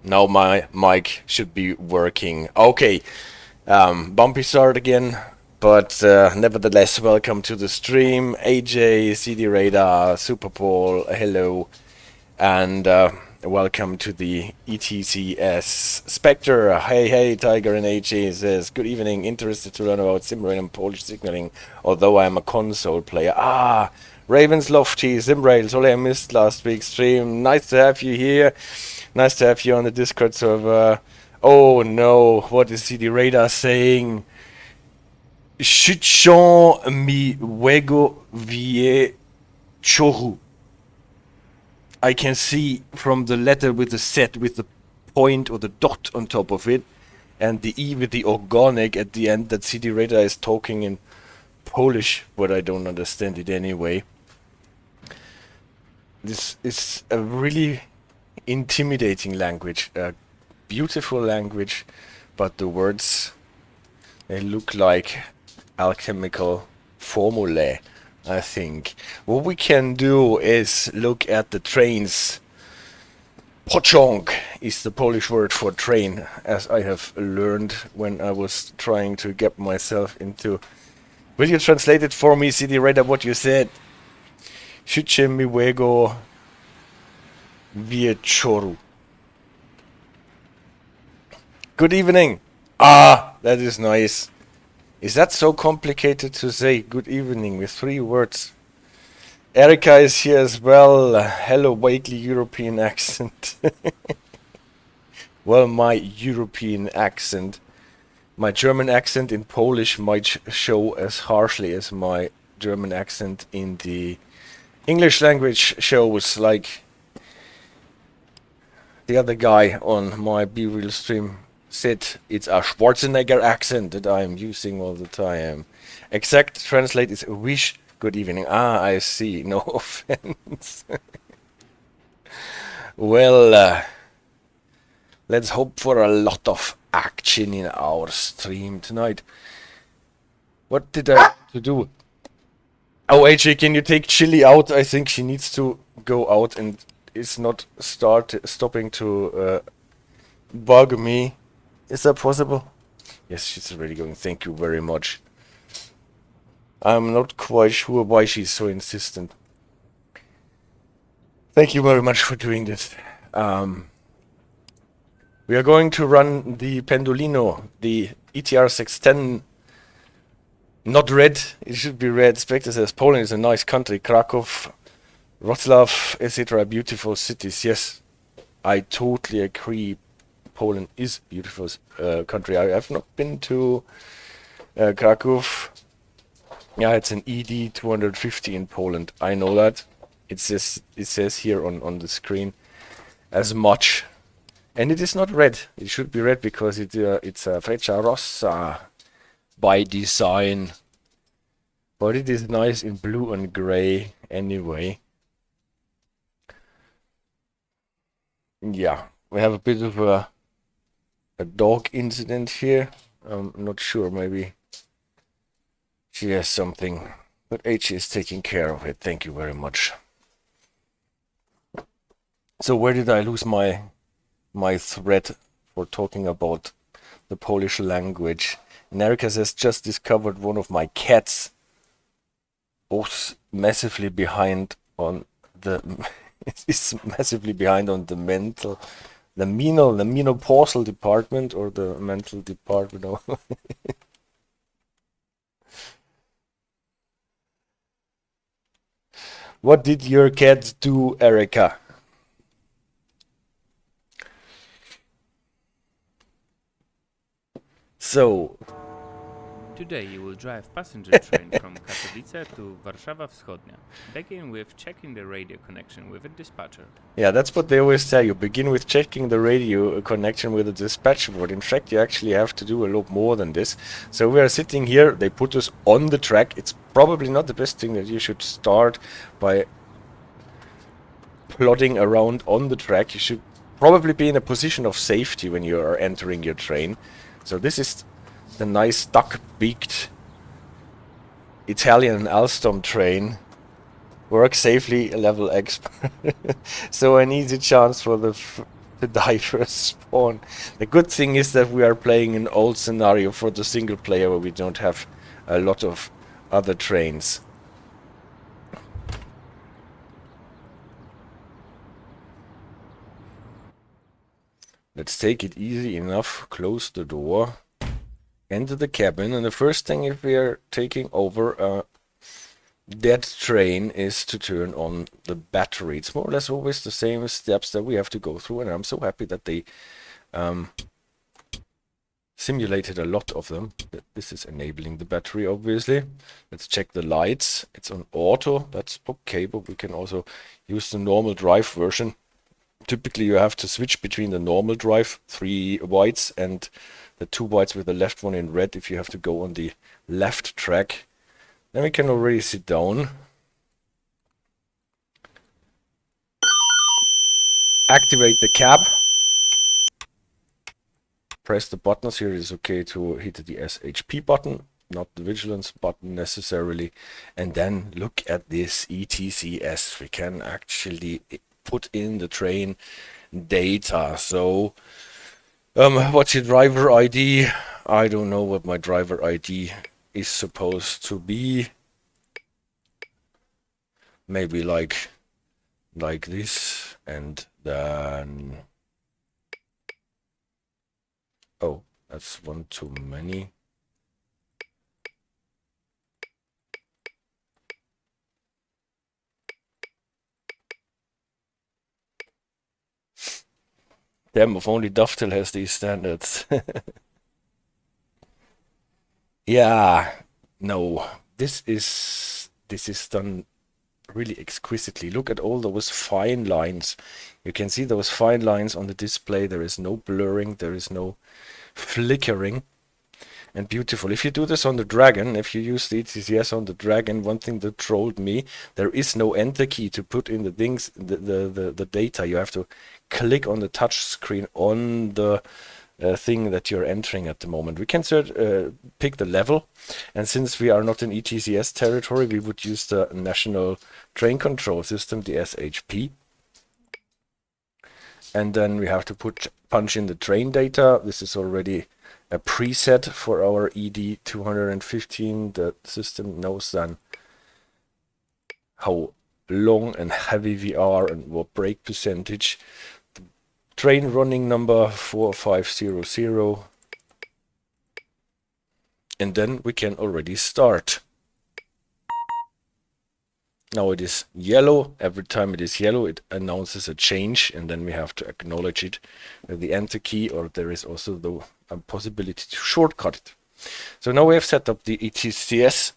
Now my mic should be working. Okay, bumpy start again, but nevertheless, welcome to the stream. AJ, CD Radar, Superpole, hello, and welcome to the ETCS. Spectre, hey, Tiger and AJ says, good evening, interested to learn about SimRail and Polish signaling, although I am a console player. Ravens Lofty, SimRail, sorry I missed last week's stream. Nice to have you here. Nice to have you on the Discord server. Oh no, what is CD Radar saying? Shichon miłego wieczoru. I can see from the letter with the Z with the point or the dot on top of it and the E with the organic at the end that CD Radar is talking in Polish, but I don't understand it anyway. This is a really intimidating language, a beautiful language, but the words, they look like alchemical formulae, I think. What we can do is look at the trains. Pociąg is the Polish word for train, as I have learned when I was trying to get myself into... Will you translate it for me, CD Radar, what you said? Życzę miłego wieczoru. Good evening. That is nice. Is that so complicated to say good evening with 3 words? Erika is here as well. Hello, vaguely European accent. Well, my European accent. My German accent in Polish might show as harshly as my German accent in the English language shows, like the other guy on my B-Reel stream said, it's a Schwarzenegger accent that I'm using all the time. Exact translate is wish good evening. I see. No offense. Well, let's hope for a lot of action in our stream tonight. What did I have to do? Oh, AJ, can you take Chili out? I think she needs to go out and is not stopping to bug me. Is that possible? Yes, she's already going. Thank you very much. I'm not quite sure why she's so insistent. Thank you very much for doing this. We are going to run the Pendolino, the ETR 610. Not red, it should be red. Spectre says Poland is a nice country. Krakow, Wrocław, etc. Beautiful cities. Yes, I totally agree. Poland is a beautiful country. I have not been to Krakow. Yeah, it's an ED 250 in Poland. I know that. It says here on the screen as much. And it is not red. It should be red because it's a Freccia Rossa by design. But it is nice in blue and gray anyway. Yeah, we have a bit of a dog incident here. I'm not sure, maybe she has something, but H is taking care of it. Thank you very much. So where did I lose my thread for talking about the Polish language? And Erica says, just discovered one of my cats, both massively behind on the is massively behind on the menopausal department, or the mental department. What did your cat do, Erica? So today you will drive passenger train from Katowice to Warszawa Wschodnia. Begin with checking the radio connection with a dispatcher. Yeah, that's what they always tell you. Begin with checking the radio connection with a dispatcher board. In fact, you actually have to do a lot more than this. So we are sitting here, they put us on the track. It's probably not the best thing that you should start by plodding around on the track. You should probably be in a position of safety when you are entering your train. So this is the nice duck-beaked Italian Alstom train. Work safely, level expert. So an easy chance for the the diverse spawn. The good thing is that we are playing an old scenario for the single player where we don't have a lot of other trains. Let's take it easy enough, close the door, enter the cabin, and the first thing if we are taking over a dead train is to turn on the battery. It's more or less always the same steps that we have to go through, and I'm so happy that they simulated a lot of them. This is enabling the battery, obviously. Let's check the lights. It's on auto, that's okay, but we can also use the normal drive version. Typically you have to switch between the normal drive, 3 whites, and the 2 whites with the left one in red if you have to go on the left track. Then we can already sit down. Activate the cab. Press the buttons. Here it is okay to hit the SHP button, not the vigilance button necessarily. And then look at this ETCS. We can actually put in the train data. So what's your driver ID? I don't know what my driver ID is supposed to be. Maybe like this, and then oh, that's one too many. Damn, if only Dovetail has these standards. Yeah, no, this is done really exquisitely. Look at all those fine lines. You can see those fine lines on the display. There is no blurring, there is no flickering, and beautiful. If you do this on the Dragon, if you use the ETCS on the Dragon, one thing that trolled me, there is no enter key to put in the things, the data. You have to click on the touch screen on the thing that you're entering at the moment. We can pick the level, and since we are not in ETCS territory, we would use the National Train Control System, the SHP. And then we have to punch in the train data. This is already a preset for our ED 215. The system knows then how long and heavy we are and what brake percentage. The train running number 4500. And then we can already start. Now it is yellow. Every time it is yellow, it announces a change, and then we have to acknowledge it with the enter key, or there is also the possibility to shortcut it. So now we have set up the ETCS,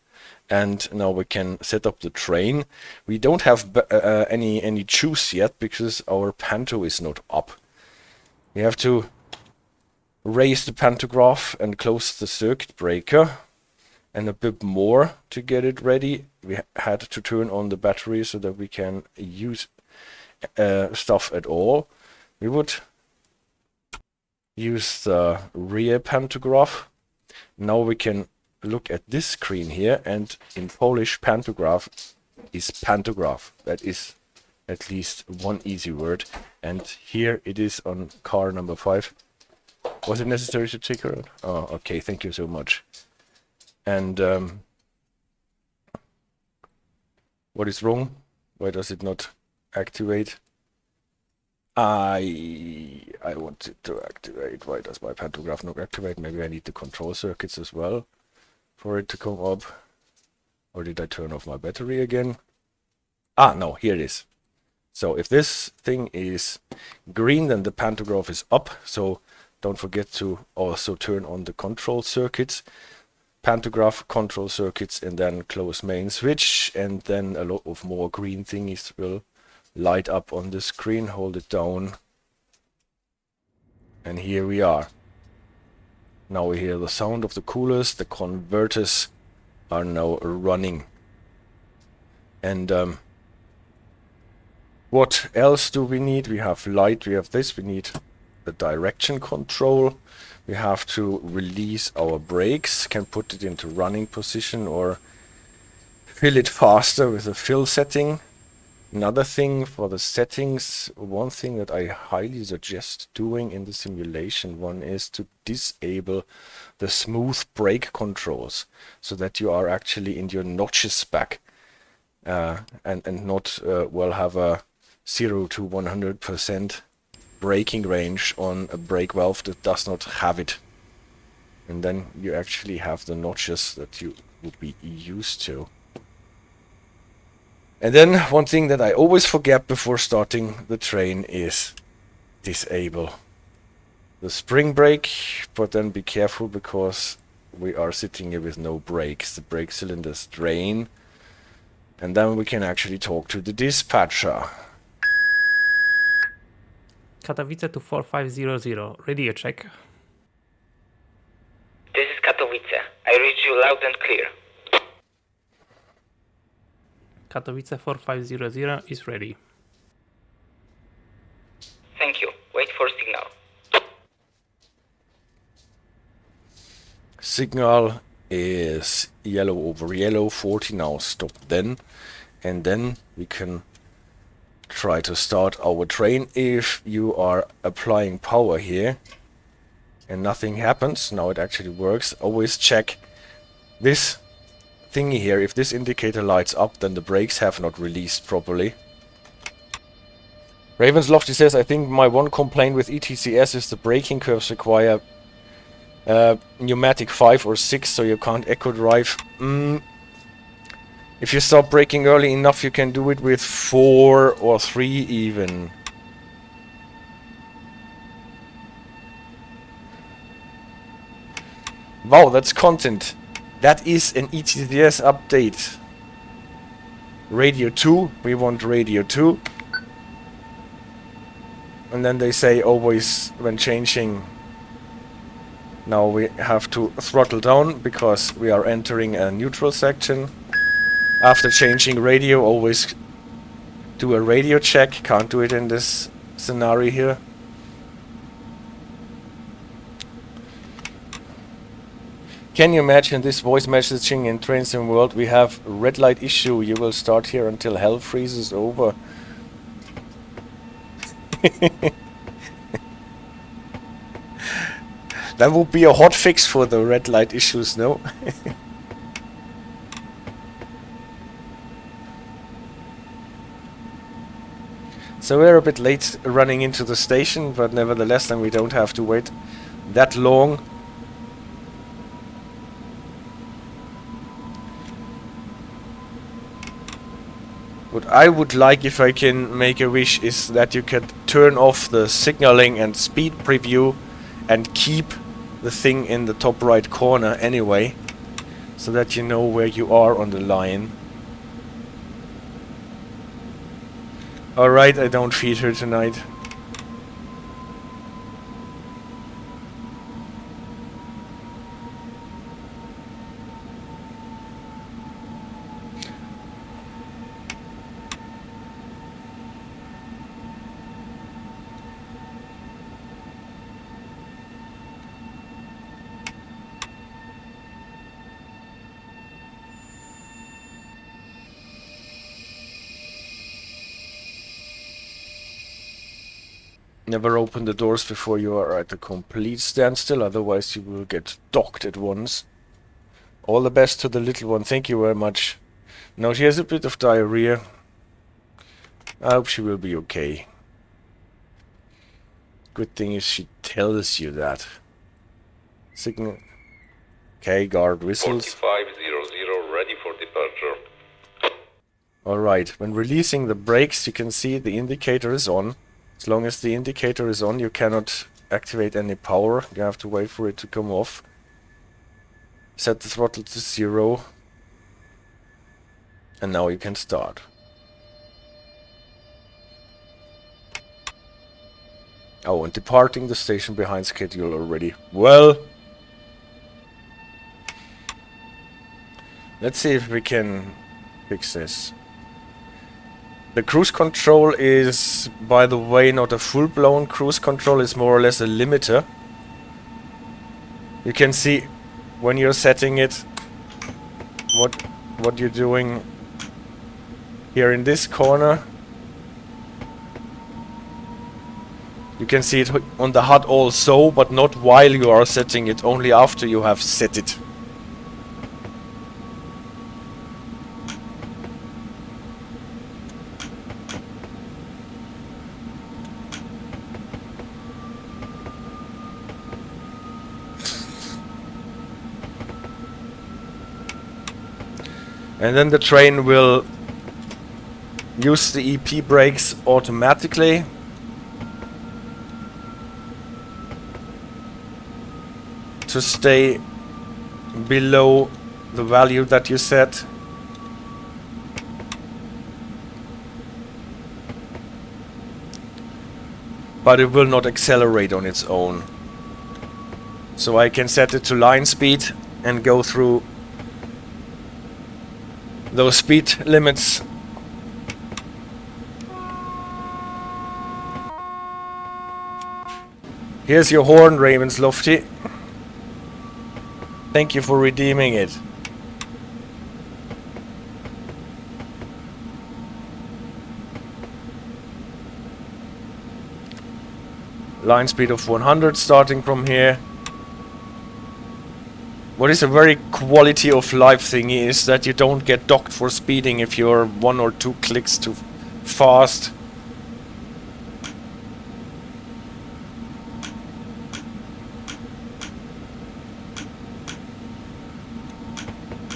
and now we can set up the train. We don't have any juice yet because our panto is not up. We have to raise the pantograph and close the circuit breaker, and a bit more to get it ready. We had to turn on the battery so that we can use stuff at all. We would use the rear pantograph. Now we can look at this screen here, and in Polish pantograph is pantograph. That is at least one easy word, and here it is on car number 5. Was it necessary to take her out? Oh, okay, thank you so much. And what is wrong? Why does it not activate? I want it to activate. Why does my pantograph not activate? Maybe I need the control circuits as well for it to come up. Or did I turn off my battery again? Ah, no, here it is. So if this thing is green, then the pantograph is up. So don't forget to also turn on the control circuits. Pantograph, control circuits, and then close main switch, and then a lot of more green thingies will light up on the screen. Hold it down, and here we are. Now we hear the sound of the coolers. The converters are now running. And what else do we need? We have light, we have this, we need the direction control. We have to release our brakes, can put it into running position or fill it faster with a fill setting. Another thing for the settings, one thing that I highly suggest doing in the simulation one is to disable the smooth brake controls so that you are actually in your notches back and not well have a 0 to 100% braking range on a brake valve that does not have it. And then you actually have the notches that you would be used to. And then one thing that I always forget before starting the train is disable the spring brake, but then be careful because we are sitting here with no brakes. The brake cylinders drain, and then we can actually talk to the dispatcher. Katowice to 4500, radio check. This is Katowice. I read you loud and clear. Katowice 4500 is ready. Thank you. Wait for signal. Signal is yellow over yellow, 40 now, stop then. And then we can try to start our train. If you are applying power here and nothing happens, now it actually works, always check this thingy here. If this indicator lights up, then the brakes have not released properly. Ravenslofty says, I think my one complaint with ETCS is the braking curves require pneumatic 5 or 6, so you can't echo drive. If you start braking early enough, you can do it with 4 or 3 even. Wow, that's content. That is an ETCS update. Radio 2, we want Radio 2. And then they say always when changing, now we have to throttle down because we are entering a neutral section. After changing radio, always do a radio check. Can't do it in this scenario here. Can you imagine this voice messaging in Train Sim World? We have red light issue. You will start here until hell freezes over. That would be a hot fix for the red light issues, no? So we're a bit late running into the station, but nevertheless then we don't have to wait that long. What I would like, if I can make a wish, is that you can turn off the signaling and speed preview and keep the thing in the top right corner anyway, so that you know where you are on the line. Alright, I don't feed her tonight. Never open the doors before you are at a complete standstill, otherwise you will get docked at once. All the best to the little one, thank you very much. Now she has a bit of diarrhea. I hope she will be okay. Good thing is she tells you that. Signal. Okay, guard whistles. 4500 ready for departure. Alright, when releasing the brakes you can see the indicator is on. As long as the indicator is on, you cannot activate any power. You have to wait for it to come off. Set the throttle to 0. And now you can start. Oh, and departing the station behind schedule already. Well, let's see if we can fix this. The cruise control is, by the way, not a full-blown cruise control, it's more or less a limiter. You can see when you're setting it what you're doing here in this corner. You can see it on the HUD also, but not while you are setting it, only after you have set it. And then the train will use the EP brakes automatically. To stay below the value that you set. But it will not accelerate on its own. So I can set it to line speed and go through those speed limits. Here's your horn, Ravenslofty. Thank you for redeeming it. Line speed of 100 starting from here. What is a very quality of life thingy is that you don't get docked for speeding if you're 1 or 2 clicks too fast.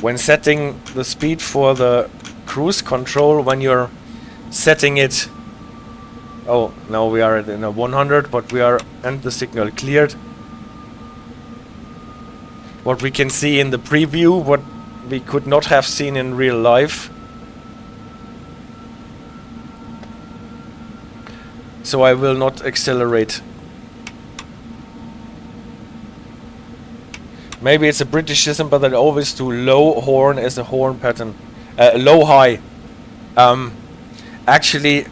When setting the speed for the cruise control, when you're setting it... Oh, now we are at a 100, but we are... and the signal cleared. What we can see in the preview, what we could not have seen in real life. So I will not accelerate. Maybe it's a Britishism, but I always do low horn as a horn pattern. Low high. Actually,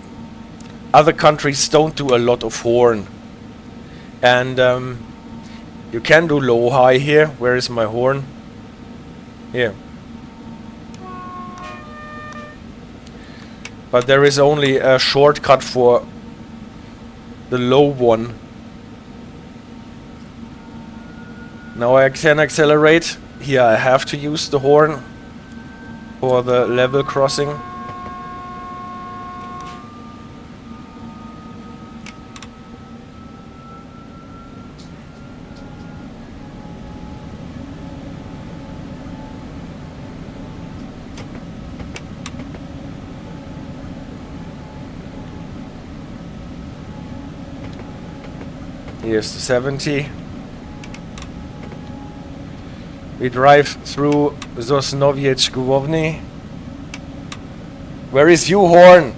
other countries don't do a lot of horn. And you can do low high here. Where is my horn? Here. But there is only a shortcut for the low one. Now I can accelerate. Here I have to use the horn for the level crossing. Here's the 70. We drive through Sosnowiec Główny. Where is you, horn?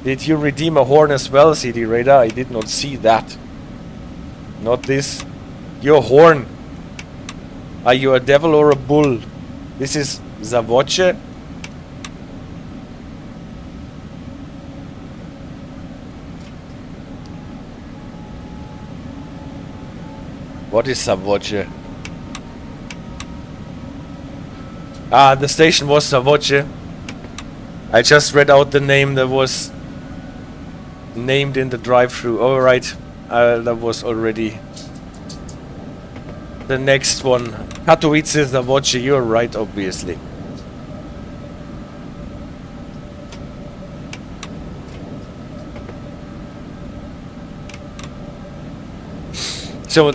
Did you redeem a horn as well, CD Radar? I did not see that. Not this. Your horn. Are you a devil or a bull? This is Zawierce. What is Zawierce? Ah, the station was Zawierce. I just read out the name that was named in the drive-through. Alright, that was already the next one. Katowice, Zawierce, you're right, obviously. So,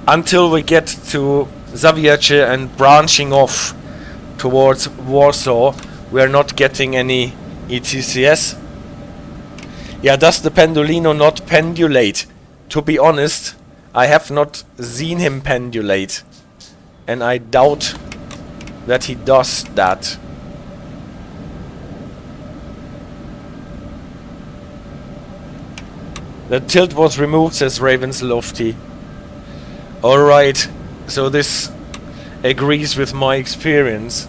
until we get to Zawierce and branching off towards Warsaw, we are not getting any ETCS. Yeah, does the Pendolino not pendulate? To be honest, I have not seen him pendulate. And I doubt that he does that. The tilt was removed, says Ravenslofty. Alright, so this agrees with my experience.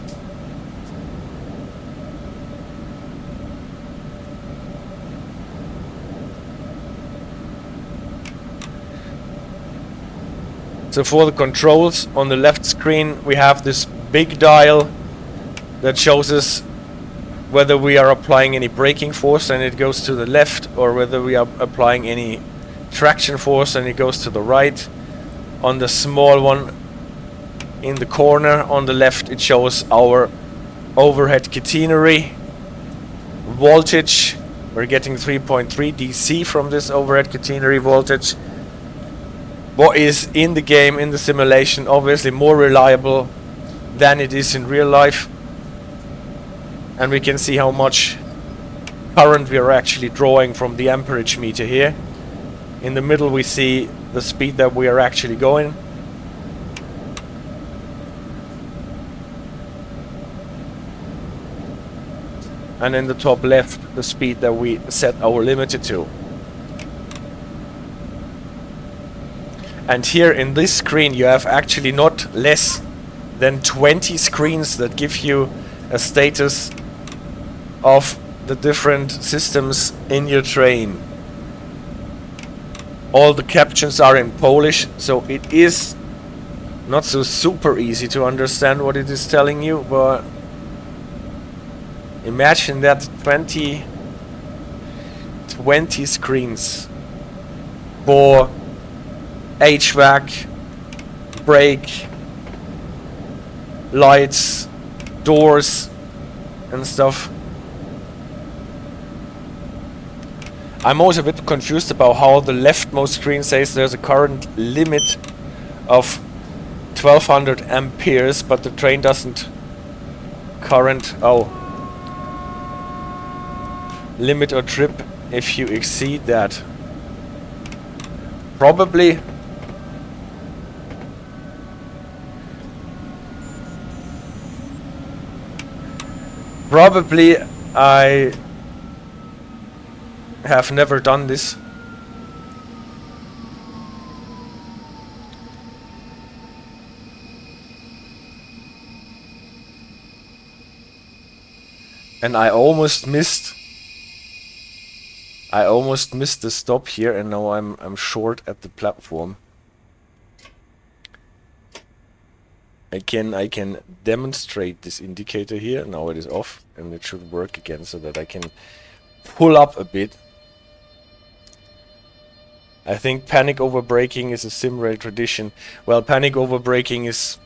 So for the controls, on the left screen we have this big dial that shows us whether we are applying any braking force and it goes to the left, or whether we are applying any traction force and it goes to the right. On the small one in the corner on the left, it shows our overhead catenary voltage. We're getting 3.3 DC from this overhead catenary voltage. What is in the game, in the simulation, obviously more reliable than it is in real life. And we can see how much current we are actually drawing from the amperage meter here. In the middle we see the speed that we are actually going. And in the top left, the speed that we set our limiter to. And here in this screen you have actually not less than 20 screens that give you a status of the different systems in your train. All the captions are in Polish, so it is not so super easy to understand what it is telling you, but imagine that 20 screens for HVAC, brake, lights, doors and stuff. I'm also a bit confused about how the leftmost screen says there's a current limit of 1200 amperes, but the train doesn't limit or trip if you exceed that. Probably I have never done this. And I almost missed the stop here, and now I'm short at the platform. I can demonstrate this indicator here. Now it is off, and it should work again so that I can pull up a bit. I think panic over braking is a SimRail tradition. Well, panic over braking is,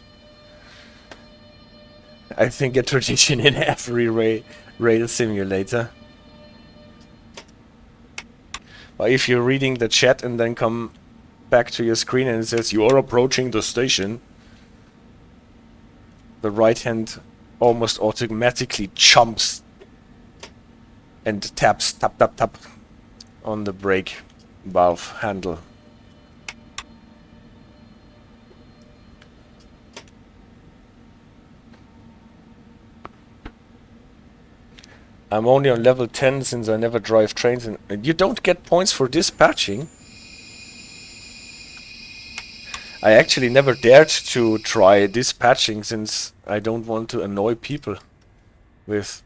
I think, a tradition in every rail simulator. But if you're reading the chat and then come back to your screen and it says you are approaching the station, the right hand almost automatically jumps and taps tap on the brake valve handle. I'm only on level 10 since I never drive trains, and you don't get points for dispatching. I actually never dared to try dispatching since I don't want to annoy people with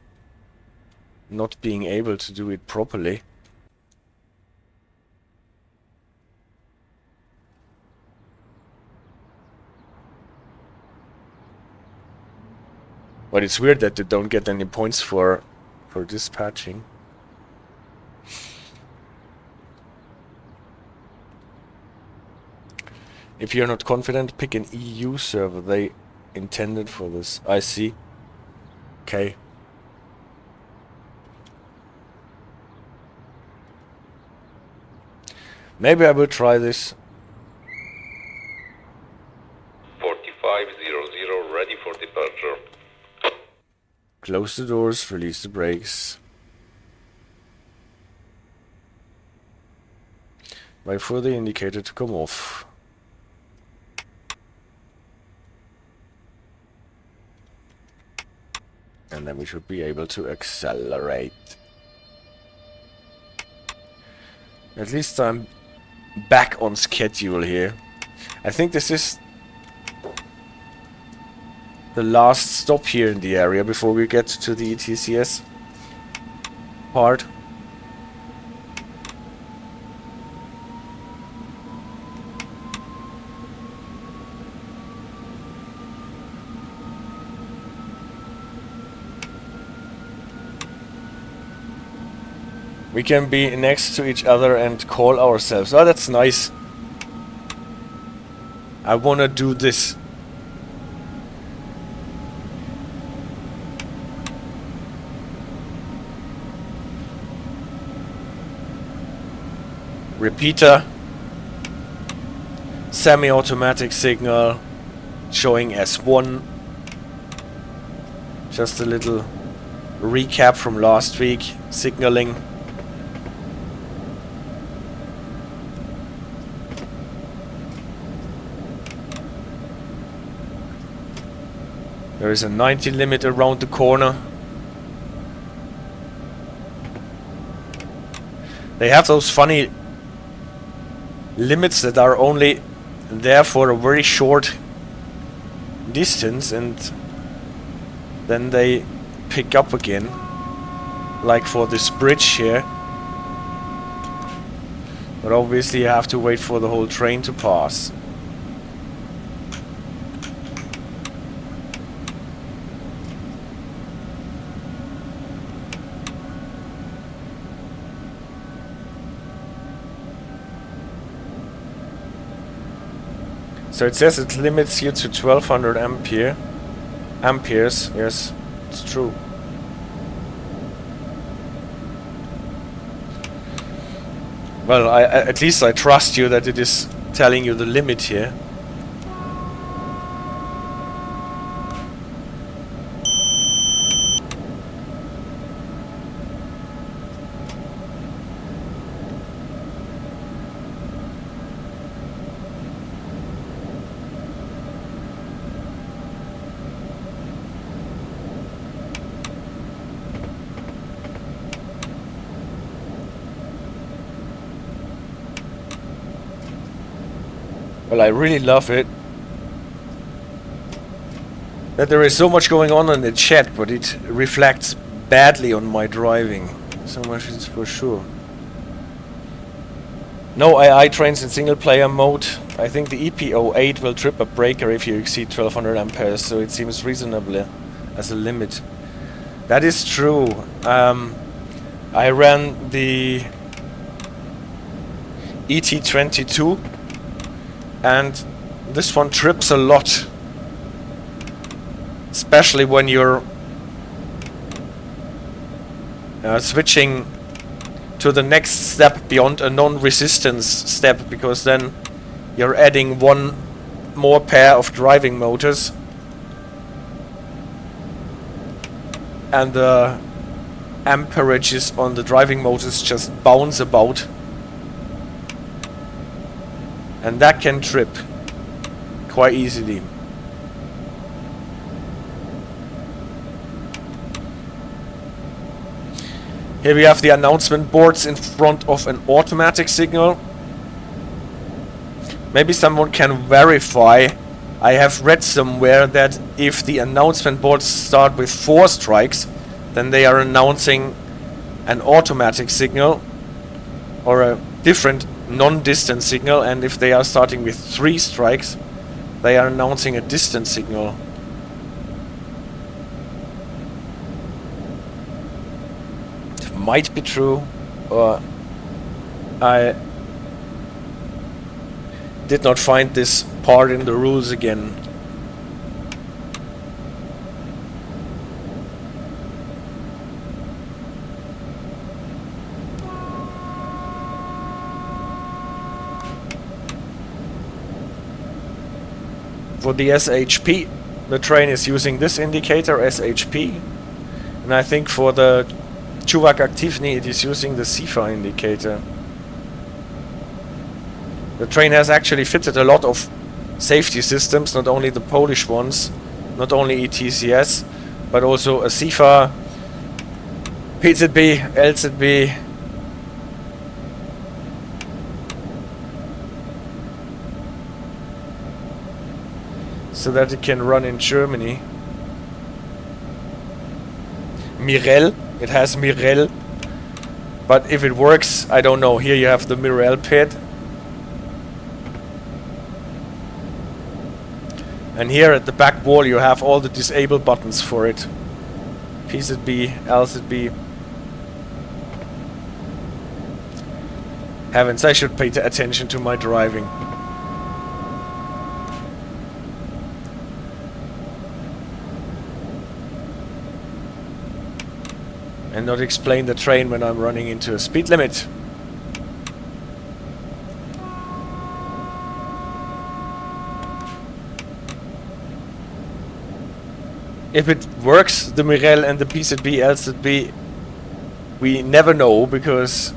not being able to do it properly. But it's weird that they don't get any points for dispatching. If you're not confident, pick an EU server. They intended for this. I see. Okay. Maybe I will try this. 4500 ready for departure. Close the doors, release the brakes. Wait for the indicator to come off. And then we should be able to accelerate. At least I'm back on schedule here. I think this is the last stop here in the area before we get to the ETCS part. We can be next to each other and call ourselves. Oh, that's nice. I wanna do this. Repeater. Semi-automatic signal. Showing S1. Just a little recap from last week. Signaling. There is a 90 limit around the corner. They have those funny limits that are only there for a very short distance and then they pick up again. Like for this bridge here. But obviously you have to wait for the whole train to pass. So it says it limits you to 1200 amperes. Yes, it's true. Well, at least I trust you that it is telling you the limit here. Well, I really love it that there is so much going on in the chat, but it reflects badly on my driving. So much is for sure. No AI trains in single player mode. I think the EP08 will trip a breaker if you exceed 1200 amperes, so it seems reasonable as a limit. That is true. I ran the ET22 and this one trips a lot, especially when you're switching to the next step beyond a non-resistance step, because then you're adding one more pair of driving motors and the amperages on the driving motors just bounce about. And that can trip quite easily. Here we have the announcement boards in front of an automatic signal. Maybe someone can verify. I have read somewhere that if the announcement boards start with 4 strikes, then they are announcing an automatic signal or a different non-distant signal, and if they are starting with 3 strikes, they are announcing a distant signal. It might be true, or I did not find this part in the rules again. For the SHP, the train is using this indicator, SHP, and I think for the Czuwak aktyvny it is using the SIFA indicator. The train has actually fitted a lot of safety systems, not only the Polish ones, not only ETCS, but also a SIFA, PZB, LZB, so that it can run in Germany. Mirel, it has Mirel, but if it works, I don't know. Here you have the Mirel pad, and here at the back wall you have all the disable buttons for it. PZB, LZB. Heavens, I should pay attention to my driving. And not explain the train when I'm running into a speed limit. If it works, the Mirel and the PZB, LZB, we never know, because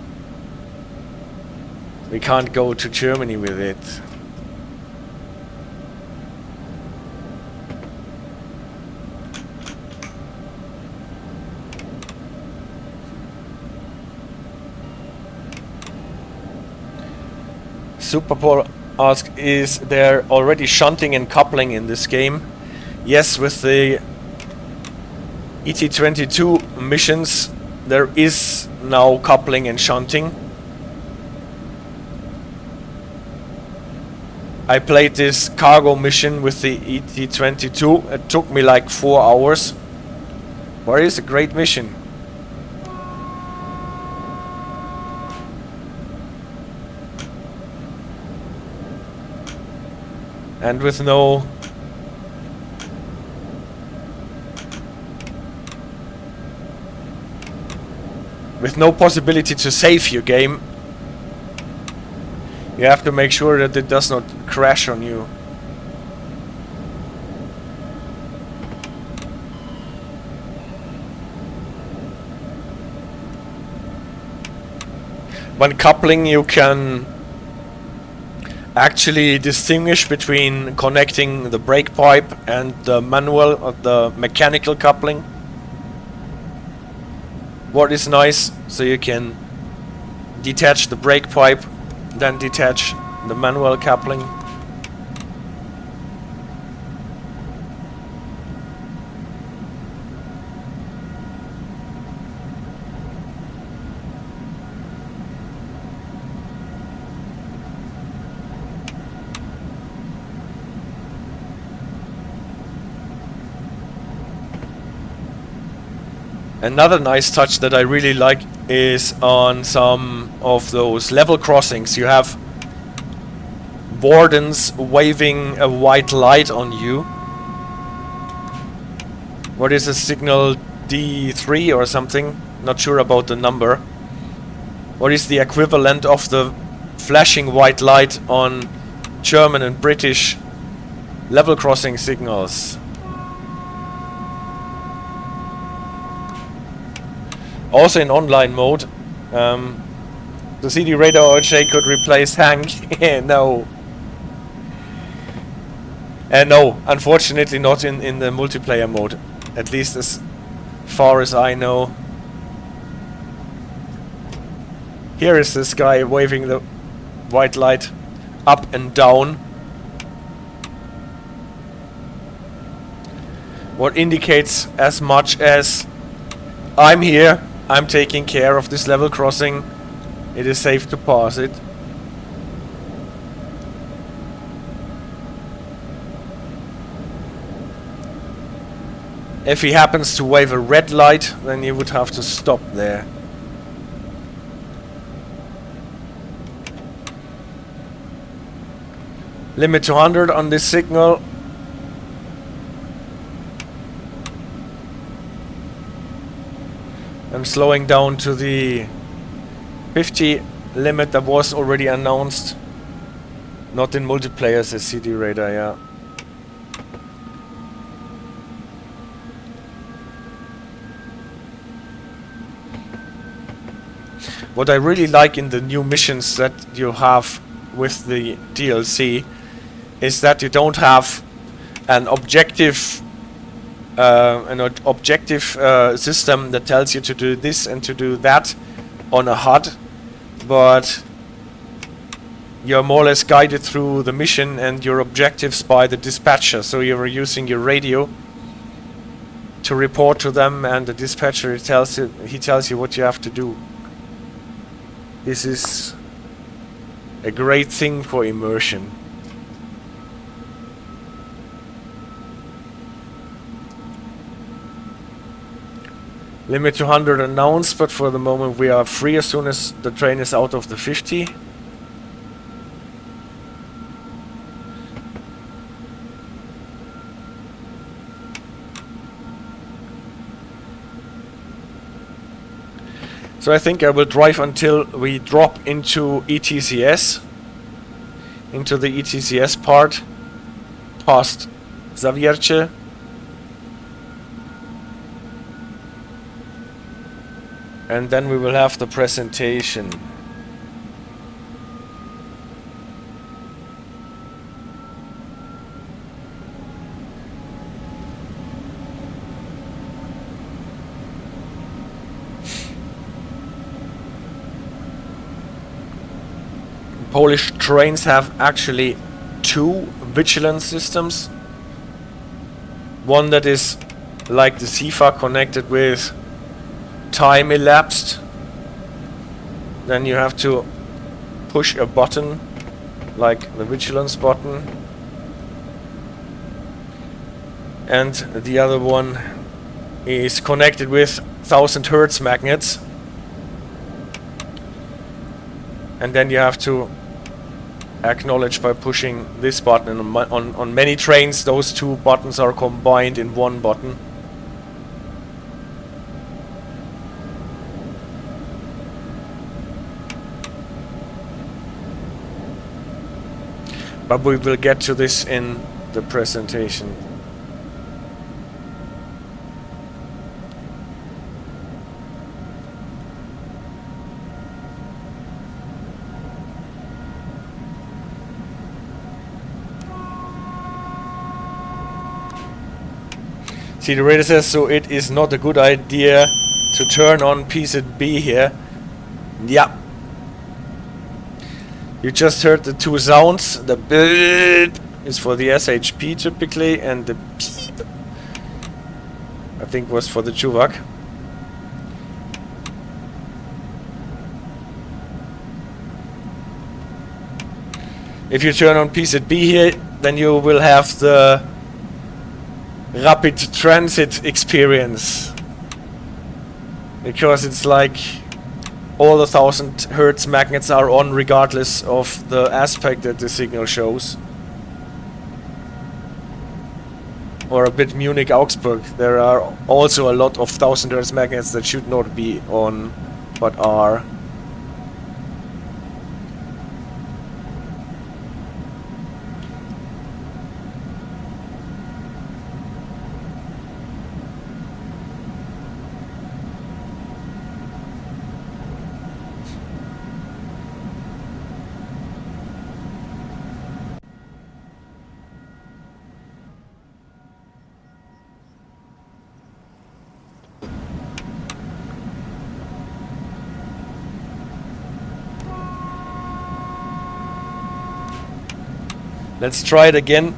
we can't go to Germany with it. Superpole asks, is there already shunting and coupling in this game? Yes, with the ET22 missions there is now coupling and shunting. I played this cargo mission with the ET22. It took me like 4 hours. But it is a great mission. And with no possibility to save your game, you have to make sure that it does not crash on you. When coupling, you can actually distinguish between connecting the brake pipe and the manual or the mechanical coupling. What is nice, so you can detach the brake pipe, then detach the manual coupling. Another nice touch that I really like is on some of those level crossings. You have wardens waving a white light on you. What is a signal D3 or something? Not sure about the number. What is the equivalent of the flashing white light on German and British level crossing signals? Also in online mode, the CD radar OJ could replace Hank. No. No, unfortunately not in the multiplayer mode. At least as far as I know. Here is this guy waving the white light up and down. What indicates as much as I'm here. I'm taking care of this level crossing. It is safe to pass it. If he happens to wave a red light, then you would have to stop there. Limit to 100 on this signal. I'm slowing down to the 50 limit that was already announced. Not in multiplayer, says CD Radar, yeah. What I really like in the new missions that you have with the DLC is that you don't have an objective system that tells you to do this and to do that on a HUD, but you're more or less guided through the mission and your objectives by the dispatcher. So you're using your radio to report to them, and the dispatcher tells you what you have to do. This is a great thing for immersion. Limit to 100 announced, but for the moment we are free as soon as the train is out of the 50. So I think I will drive until we drop into ETCS, into the ETCS part, past Zawierce. And then we will have the presentation. Polish trains have actually two vigilance systems. One that is like the SIFA, connected with time elapsed. Then you have to push a button like the vigilance button. And the other one is connected with 1000 Hertz magnets. And then you have to acknowledge by pushing this button. On many trains those two buttons are combined in one button. But we will get to this in the presentation. See, the radar says, so it is not a good idea to turn on PZB here. Yeah. You just heard the two sounds. The beep is for the SHP typically, and the beep, I think, was for the Czuwak. If you turn on PZB here, then you will have the rapid transit experience, because it's like all the 1000 Hertz magnets are on regardless of the aspect that the signal shows. Or a bit Munich-Augsburg, there are also a lot of 1000 Hertz magnets that should not be on, but are. Let's try it again.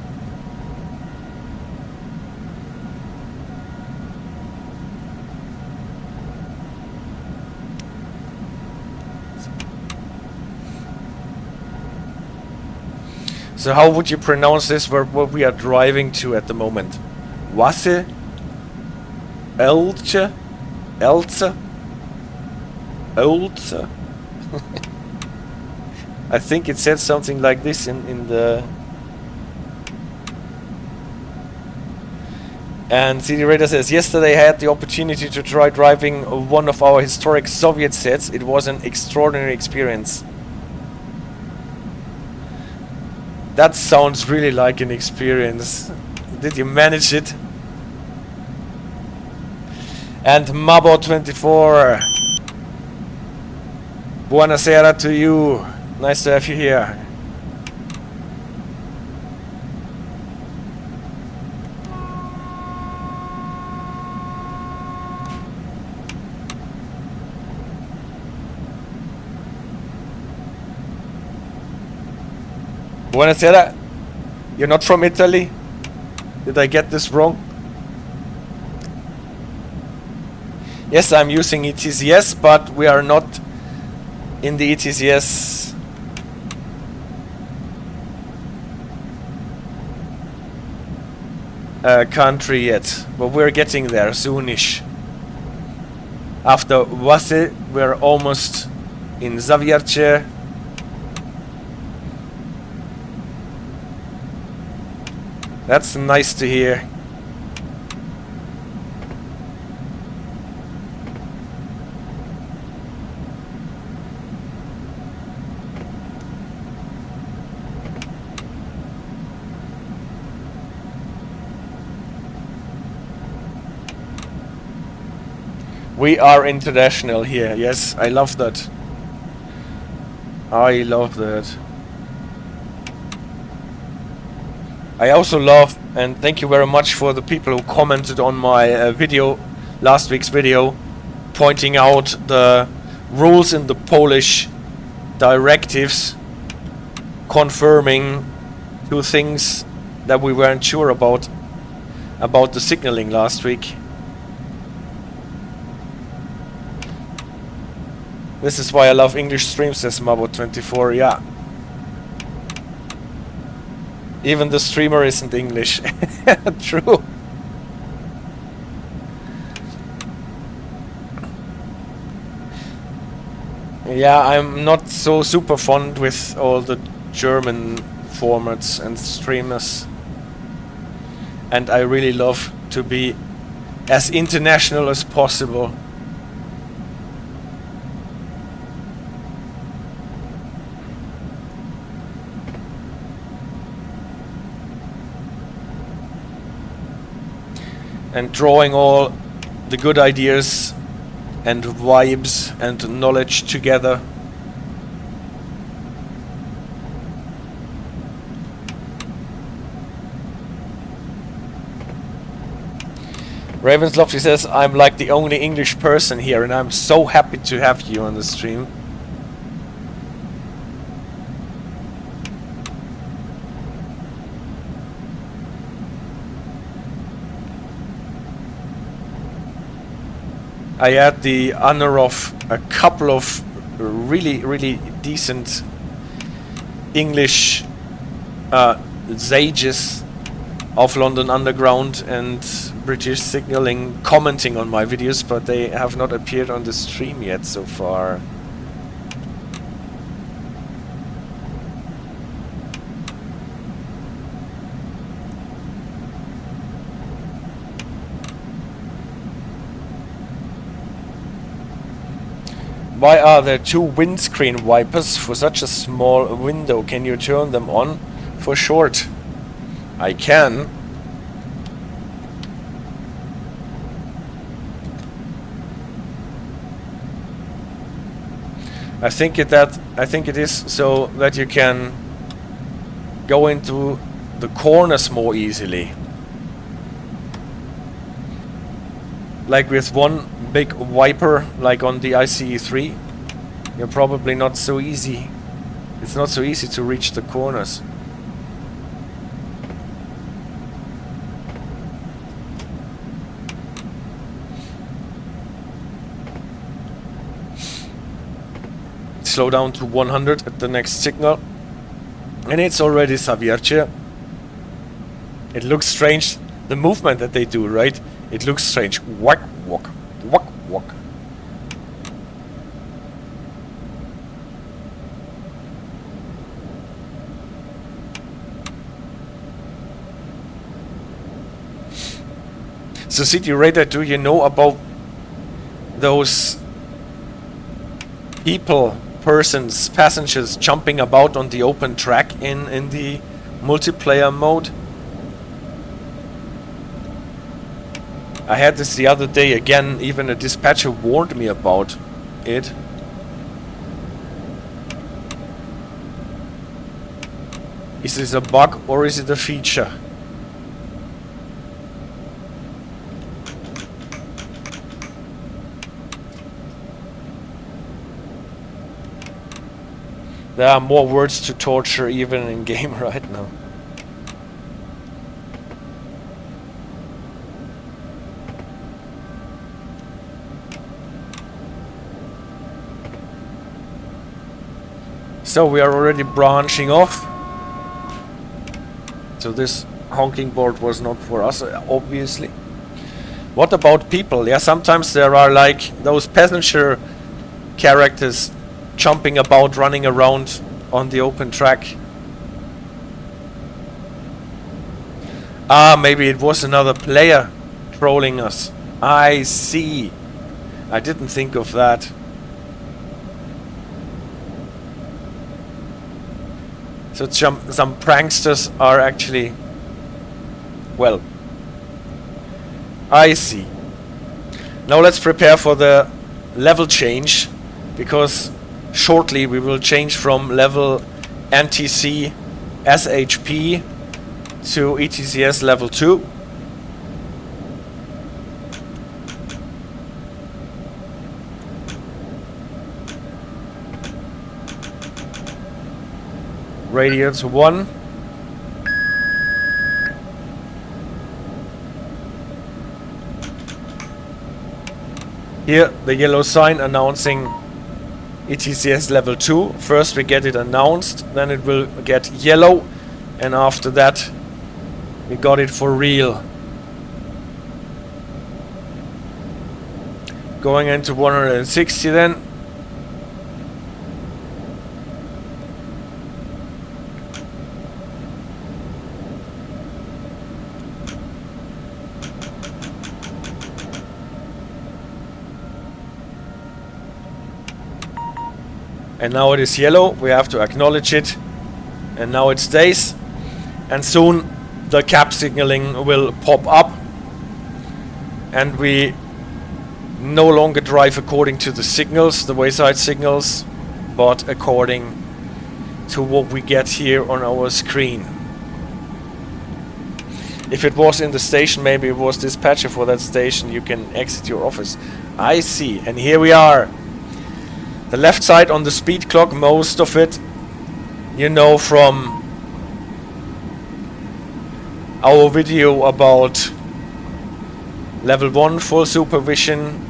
So how would you pronounce this, where we are driving to at the moment? Łazy? Elche? Elce? Olce? I think it said something like this in the... And CD Radar says, yesterday I had the opportunity to try driving one of our historic Soviet sets. It was an extraordinary experience. That sounds really like an experience. Did you manage it? And Mabo24, buonasera to you. Nice to have you here. Buonasera. You're not from Italy? Did I get this wrong? Yes, I'm using ETCS, but we are not in the ETCS country yet. But we're getting there soonish. After Łazy, we're almost in Zawierce. That's nice to hear. We are international here. Yes, I love that. I love that. I also love, and thank you very much for the people who commented on my video, last week's video, pointing out the rules in the Polish directives, confirming two things that we weren't sure about the signaling last week. This is why I love English streams, says Mabo24, yeah. Even the streamer isn't English. True. Yeah, I'm not so super fond with all the German formats and streamers. And I really love to be as international as possible. And drawing all the good ideas and vibes and knowledge together. Ravenslofty says, I'm like the only English person here and I'm so happy to have you on the stream. I had the honor of a couple of really decent English sages of London Underground and British Signalling commenting on my videos, but they have not appeared on the stream yet so far. Why are there two windscreen wipers for such a small window? Can you turn them on? For short, I can. I think it is so that you can go into the corners more easily. Like with one big wiper, like on the ICE3, you're probably not so easy. It's not so easy to reach the corners. Slow down to 100 at the next signal. And it's already Zawierce. It looks strange, the movement that they do, right? It looks strange. Walk, walk, walk, walk. So City Radar, do you know about those people, persons, passengers jumping about on the open track in the multiplayer mode? I had this the other day again, even a dispatcher warned me about it. Is this a bug or is it a feature? There are more words to torture even in game right now. So we are already branching off. So this honking board was not for us, obviously. What about people? Yeah, sometimes there are like those passenger characters jumping about, running around on the open track. Ah, maybe it was another player trolling us. I see. I didn't think of that. So some pranksters are actually... Well, I see. Now let's prepare for the level change, because shortly we will change from level NTC SHP to ETCS level 2. Radius 1. Here the yellow sign announcing ETCS level 2. First we get it announced, then it will get yellow, and after that we got it for real. Going into 160 then. And now it is yellow, we have to acknowledge it, and now it stays, and soon the cab signaling will pop up, and we no longer drive according to the signals, the wayside signals, but according to what we get here on our screen. If it was in the station, maybe it was dispatcher for that station, you can exit your office. I see, and here we are. The left side on the speed clock, most of it, you know from our video about level 1 full supervision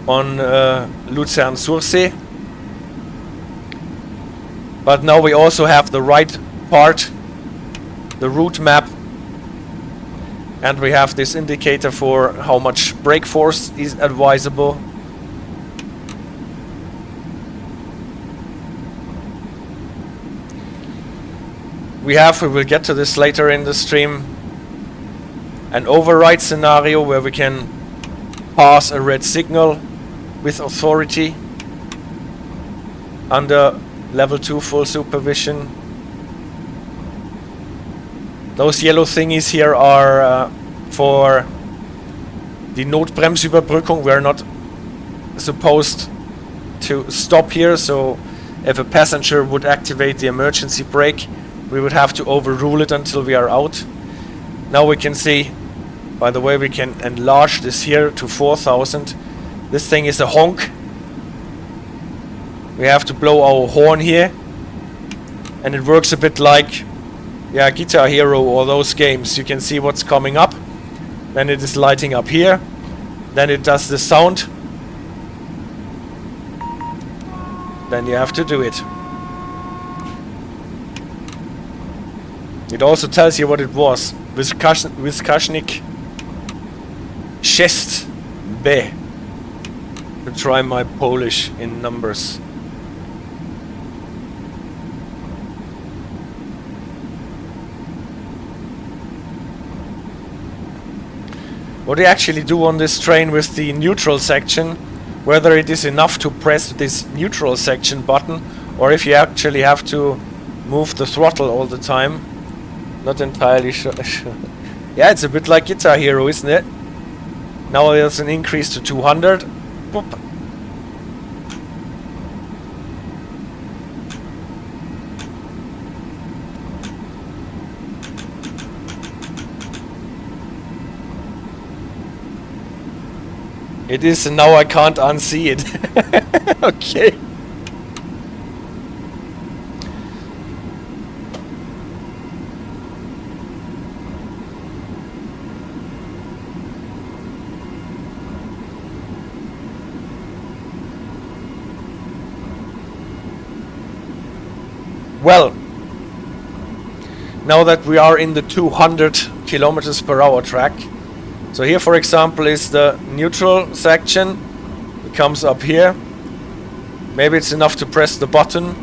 on Luzern-Sursee. But now we also have the right part, the route map, and we have this indicator for how much brake force is advisable. We will get to this later in the stream, an override scenario where we can pass a red signal with authority under level 2 full supervision. Those yellow thingies here are for the Notbremsüberbrückung. We're not supposed to stop here, so if a passenger would activate the emergency brake, we would have to overrule it until we are out. Now we can see, by the way, we can enlarge this here to 4000. This thing is a honk. We have to blow our horn here, and it works a bit like, yeah, Guitar Hero or those games. You can see what's coming up, then it is lighting up here, then it does the sound, then you have to do it. It also tells you what it was. Wyskaźnik 6B. To try my Polish in numbers. What do you actually do on this train with the neutral section, whether it is enough to press this neutral section button, or if you actually have to move the throttle all the time. Not entirely sure. Yeah, it's a bit like Guitar Hero, isn't it? Now there's an increase to 200. Boop. It is, and now I can't unsee it. Okay. Well, now that we are in the 200 kilometers per hour track, So here, for example, is the neutral section. It comes up here. Maybe it's enough to press the button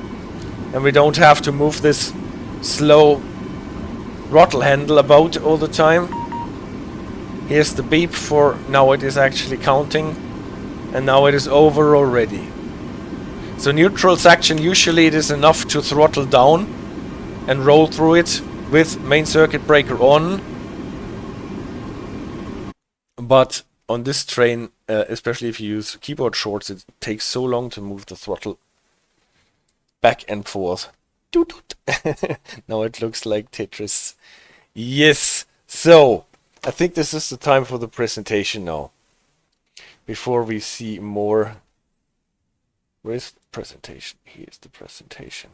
and we don't have to move this slow throttle handle about all the time. Here's the beep for now it is actually counting, and now it is over already. So neutral section, usually it is enough to throttle down and roll through it with main circuit breaker on. But on this train, especially if you use keyboard shorts, it takes so long to move the throttle back and forth. Doot doot. Now it looks like Tetris. Yes, so I think this is the time for the presentation now. Before we see more. Where's the presentation? Here's the presentation.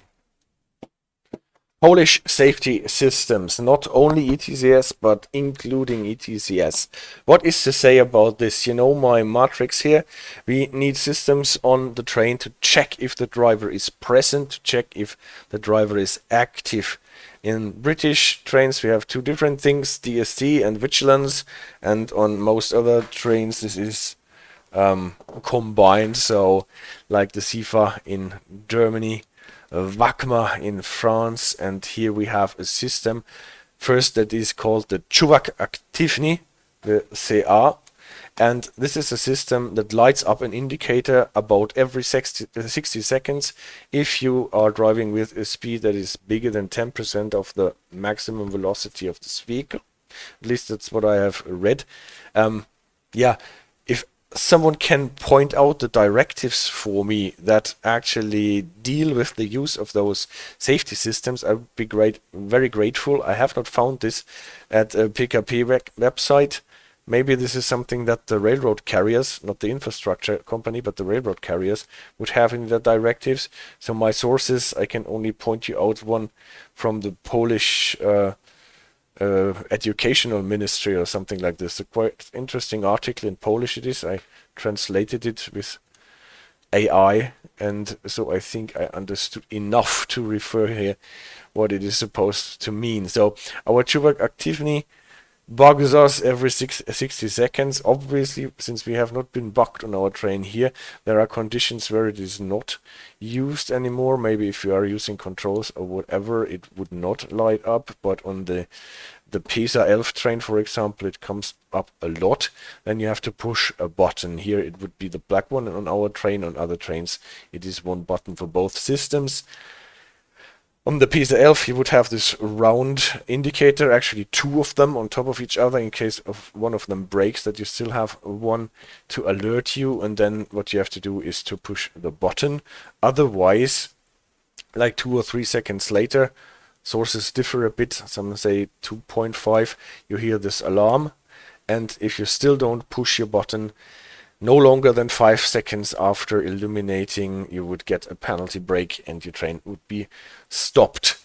Polish safety systems, not only ETCS, but including ETCS. What is to say about this? You know my matrix here. We need systems on the train to check if the driver is present, to check if the driver is active. In British trains we have two different things, DST and vigilance, and on most other trains this is combined, so like the SIFA in Germany, VACMA in France, and here we have a system first that is called the Czuwak aktyvny, the CA, and this is a system that lights up an indicator about every 60 seconds if you are driving with a speed that is bigger than 10% of the maximum velocity of this vehicle. At least that's what I have read. Yeah, if someone can point out the directives for me that actually deal with the use of those safety systems, I would be very grateful. I have not found this at a PKP website. Maybe this is something that the railroad carriers, not the infrastructure company, but the railroad carriers would have in their directives. So my sources, I can only point you out one from the Polish educational ministry or something like this. A quite interesting article in Polish it is. I translated it with AI, and so I think I understood enough to refer here what it is supposed to mean. So our Czuwak aktyvny bugs us every 60 seconds. Obviously, since we have not been bugged on our train here, there are conditions where it is not used anymore. Maybe if you are using controls or whatever, it would not light up, but on the Pisa 11 train, for example, it comes up a lot. Then you have to push a button. Here it would be the black one, and on our train, on other trains, it is one button for both systems. On the Pisa 11 you would have this round indicator, actually two of them on top of each other in case of one of them breaks, that you still have one to alert you, and then what you have to do is to push the button. Otherwise, like 2 or 3 seconds later, sources differ a bit, some say 2.5, you hear this alarm, and if you still don't push your button, no longer than 5 seconds after illuminating, you would get a penalty brake and your train would be stopped.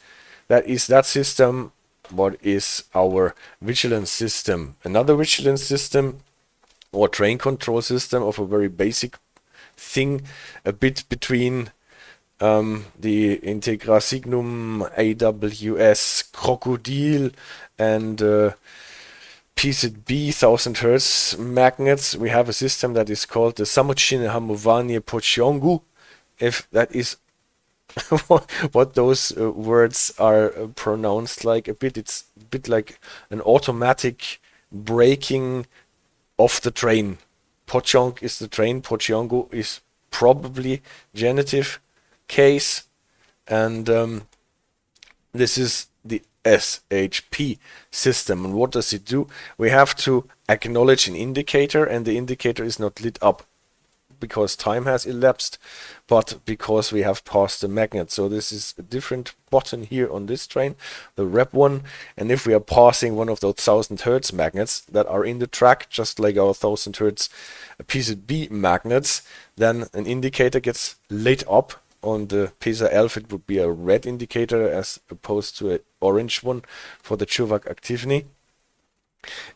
That is that system. What is our vigilance system? Another vigilance system or train control system of a very basic thing, a bit between the Integra Signum, AWS, Crocodile, and PZB 1000 Hertz magnets. We have a system that is called the Samoczynne hamowania pociągu. If that is what those words are pronounced like a bit, it's a bit like an automatic braking of the train. Pociąg is the train, pociągu is probably genitive case, and this is the SHP system. And what does it do? We have to acknowledge an indicator, and the indicator is not lit up because time has elapsed, but because we have passed the magnet. So this is a different button here on this train, the rep one, and if we are passing one of those 1000 Hertz magnets that are in the track, just like our 1000 Hertz PZB magnets, then an indicator gets lit up. On the Pisa 11 it would be a red indicator as opposed to an orange one for the Czuwak aktyvny.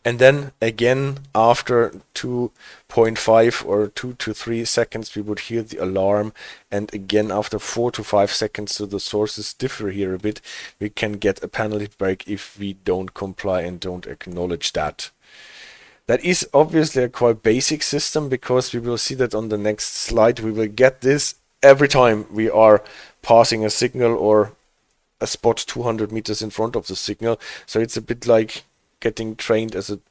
And then again after 2.5 or 2 to 3 seconds we would hear the alarm, and again after 4 to 5 seconds, so the sources differ here a bit, we can get a penalty brake if we don't comply and don't acknowledge that. That is obviously a quite basic system, because we will see that on the next slide. We will get this every time we are passing a signal or a spot 200 meters in front of the signal. So it's a bit like getting trained as an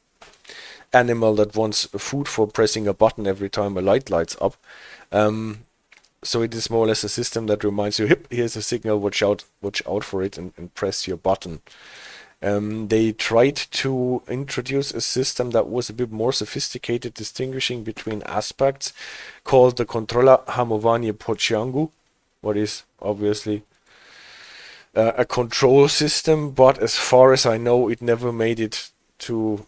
animal that wants food for pressing a button every time a light lights up. So it is more or less a system that reminds you, "Hip, here's a signal, watch out for it," and press your button. They tried to introduce a system that was a bit more sophisticated, distinguishing between aspects, called the Kontrola, hamowania, pociągu, what is obviously a control system, but as far as I know, it never made it to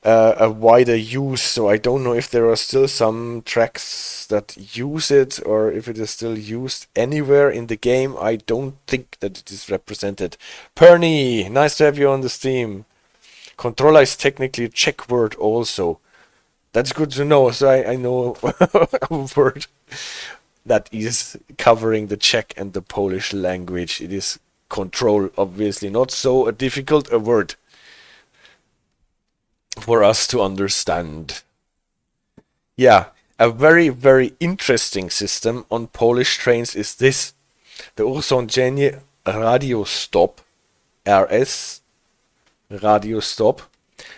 a wider use. So I don't know if there are still some tracks that use it, or if it is still used anywhere in the game. I don't think that it is represented. Perny, nice to have you on the Steam. Kontrola is technically a Czech word also. That's good to know. So I know a word that is covering the Czech and the Polish language. It is control, obviously not so difficult a word for us to understand. Yeah, a very, very interesting system on Polish trains is this. The urządzenie radio stop, RS, radio stop.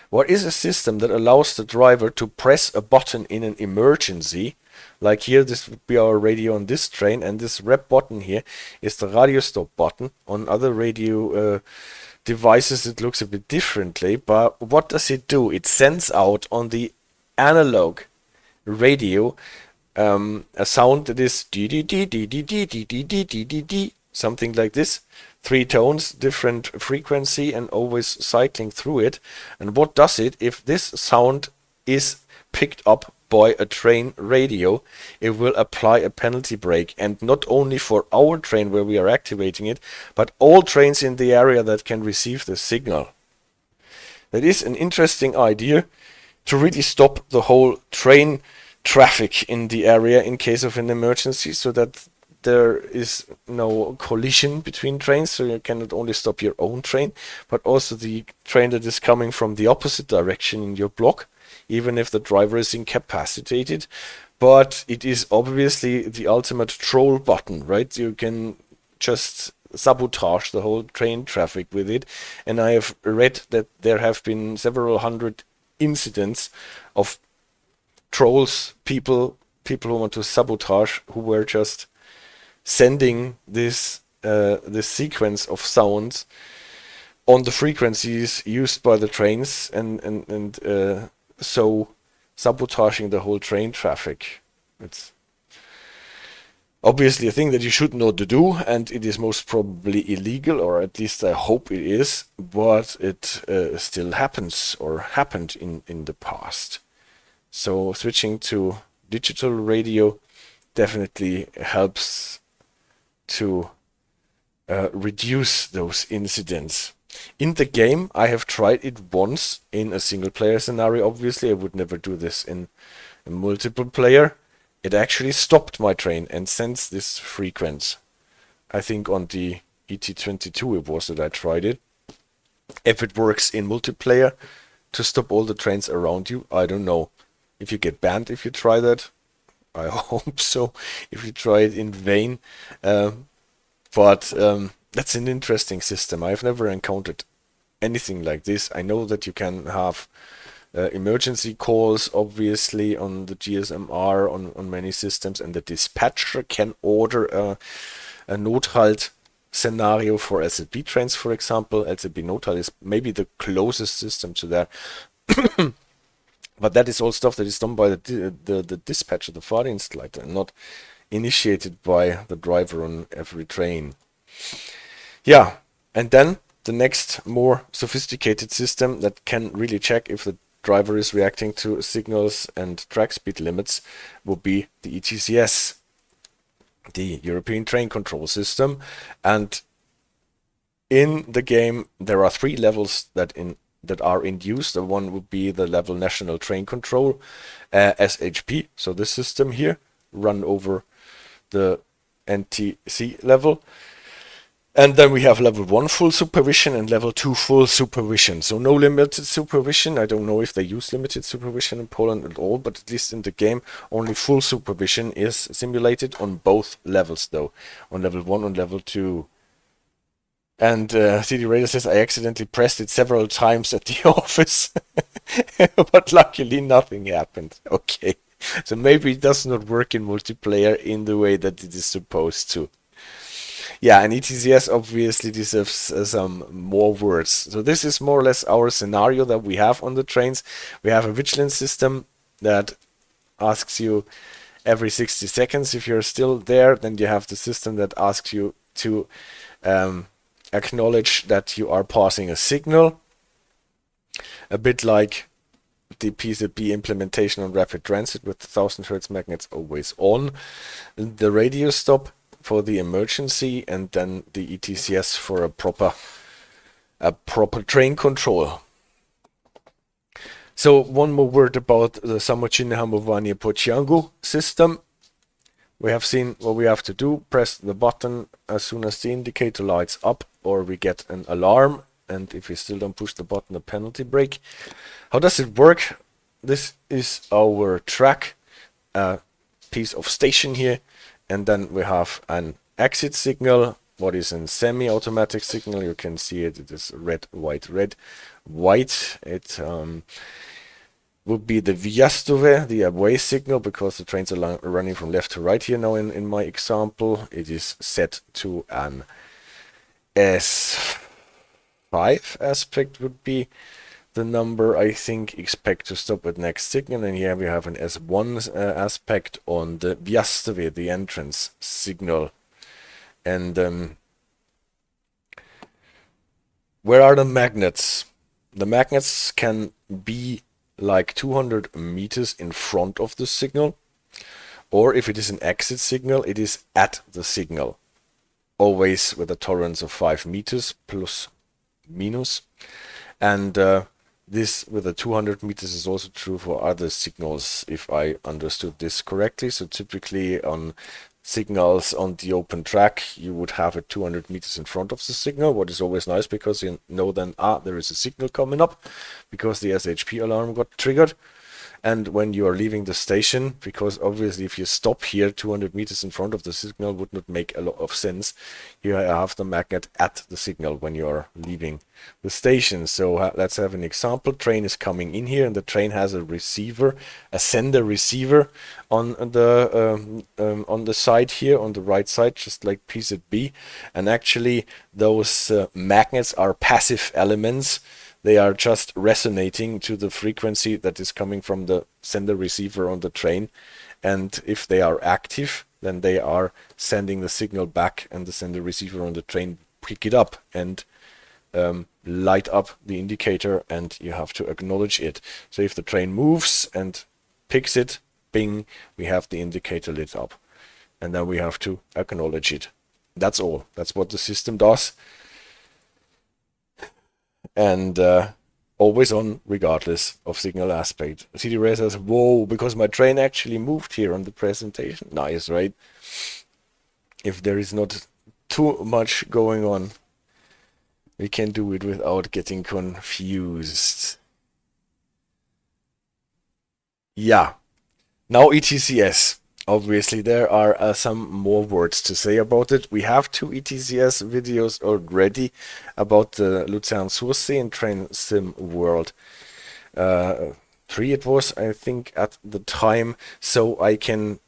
What is a system that allows the driver to press a button in an emergency. Like here, this would be our radio on this train, and this red button here is the radio stop button. On other radio devices it looks a bit differently, but what does it do? It sends out on the analog radio a sound that is something like this, 3 tones, different frequency, and always cycling through it. And what does it? If this sound is picked up by a train radio, it will apply a penalty brake, and not only for our train where we are activating it, but all trains in the area that can receive the signal. That is an interesting idea to really stop the whole train traffic in the area in case of an emergency, so that there is no collision between trains, so you can not only stop your own train, but also the train that is coming from the opposite direction in your block, even if the driver is incapacitated. But it is obviously the ultimate troll button, right? You can just sabotage the whole train traffic with it. And I have read that there have been several hundred incidents of trolls, people who want to sabotage, who were just sending this sequence of sounds on the frequencies used by the trains, and so sabotaging the whole train traffic. It's obviously a thing that you should not do, and it is most probably illegal, or at least I hope it is, but it still happens, or happened in the past. So switching to digital radio definitely helps to reduce those incidents. In the game, I have tried it once in a single player scenario. Obviously, I would never do this in a multiple player. It actually stopped my train and sends this frequency. I think on the ET22 it was that I tried it. If it works in multiplayer to stop all the trains around you, I don't know. If you get banned if you try that, I hope so, if you try it in vain. But that's an interesting system. I've never encountered anything like this. I know that you can have emergency calls, obviously, on the GSMR, on many systems, and the dispatcher can order a Nothalt scenario for SLP trains, for example. SLP Nothalt is maybe the closest system to that. But that is all stuff that is done by the dispatcher, the Fahrdienstleiter, and not initiated by the driver on every train. Yeah, and then the next more sophisticated system that can really check if the driver is reacting to signals and track speed limits would be the ETCS, the European Train Control System. And in the game there are 3 levels that are in use. The one would be the level National Train Control, SHP, so this system here, run over the NTC level. And then we have level 1 full supervision and level 2 full supervision. So no limited supervision. I don't know if they use limited supervision in Poland at all, but at least in the game, only full supervision is simulated on both levels though. On level 1 and level 2. And CD Raider says, I accidentally pressed it several times at the office. But luckily nothing happened. Okay. So maybe it does not work in multiplayer in the way that it is supposed to. Yeah, and ETCS obviously deserves some more words. So this is more or less our scenario that we have on the trains. We have a vigilance system that asks you every 60 seconds if you're still there. Then you have the system that asks you to acknowledge that you are passing a signal. A bit like the PZB implementation on rapid transit with 1000 Hz magnets always on. The radio stop for the emergency, and then the ETCS for a proper train control. So one more word about the Samoczynne hamowania pociągu system. We have seen what we have to do. Press the button as soon as the indicator lights up, or we get an alarm, and if we still don't push the button, a penalty break. How does it work? This is our track, a piece of station here. And then we have an exit signal. What is a semi-automatic signal? You can see it. It is red, white, red, white. It would be the wjazdowe, the away signal, because the trains are running from left to right here now in my example. It is set to an S5 aspect would be the number I think expect to stop at next signal, and here we have an S1 aspect on the wjazdowe, the entrance signal. And where are the magnets? The magnets can be like 200 meters in front of the signal, or if it is an exit signal, it is at the signal, always with a tolerance of 5 meters plus minus. And this with the 200 meters is also true for other signals, if I understood this correctly. So typically on signals on the open track, you would have it 200 meters in front of the signal, what is always nice because you know then, there is a signal coming up because the SHP alarm got triggered. And when you are leaving the station, because obviously if you stop here 200 meters in front of the signal would not make a lot of sense, you have the magnet at the signal when you are leaving the station. So let's have an example. Train is coming in here, and the train has a receiver, a sender receiver on the side here, on the right side, just like PZB. And actually those magnets are passive elements. They are just resonating to the frequency that is coming from the sender receiver on the train. And if they are active, then they are sending the signal back, and the sender receiver on the train pick it up and light up the indicator, and you have to acknowledge it. So if the train moves and picks it, bing, we have the indicator lit up. And then we have to acknowledge it. That's all. That's what the system does. And always on regardless of signal aspect. CD Ray says, whoa, because my train actually moved here on the presentation. Nice, right? If there is not too much going on, we can do it without getting confused. Yeah. Now ETCS. Obviously, there are some more words to say about it. We have 2 ETCS videos already about the Luzern Sursee and Train Sim World 3 it was, I think, at the time. So I can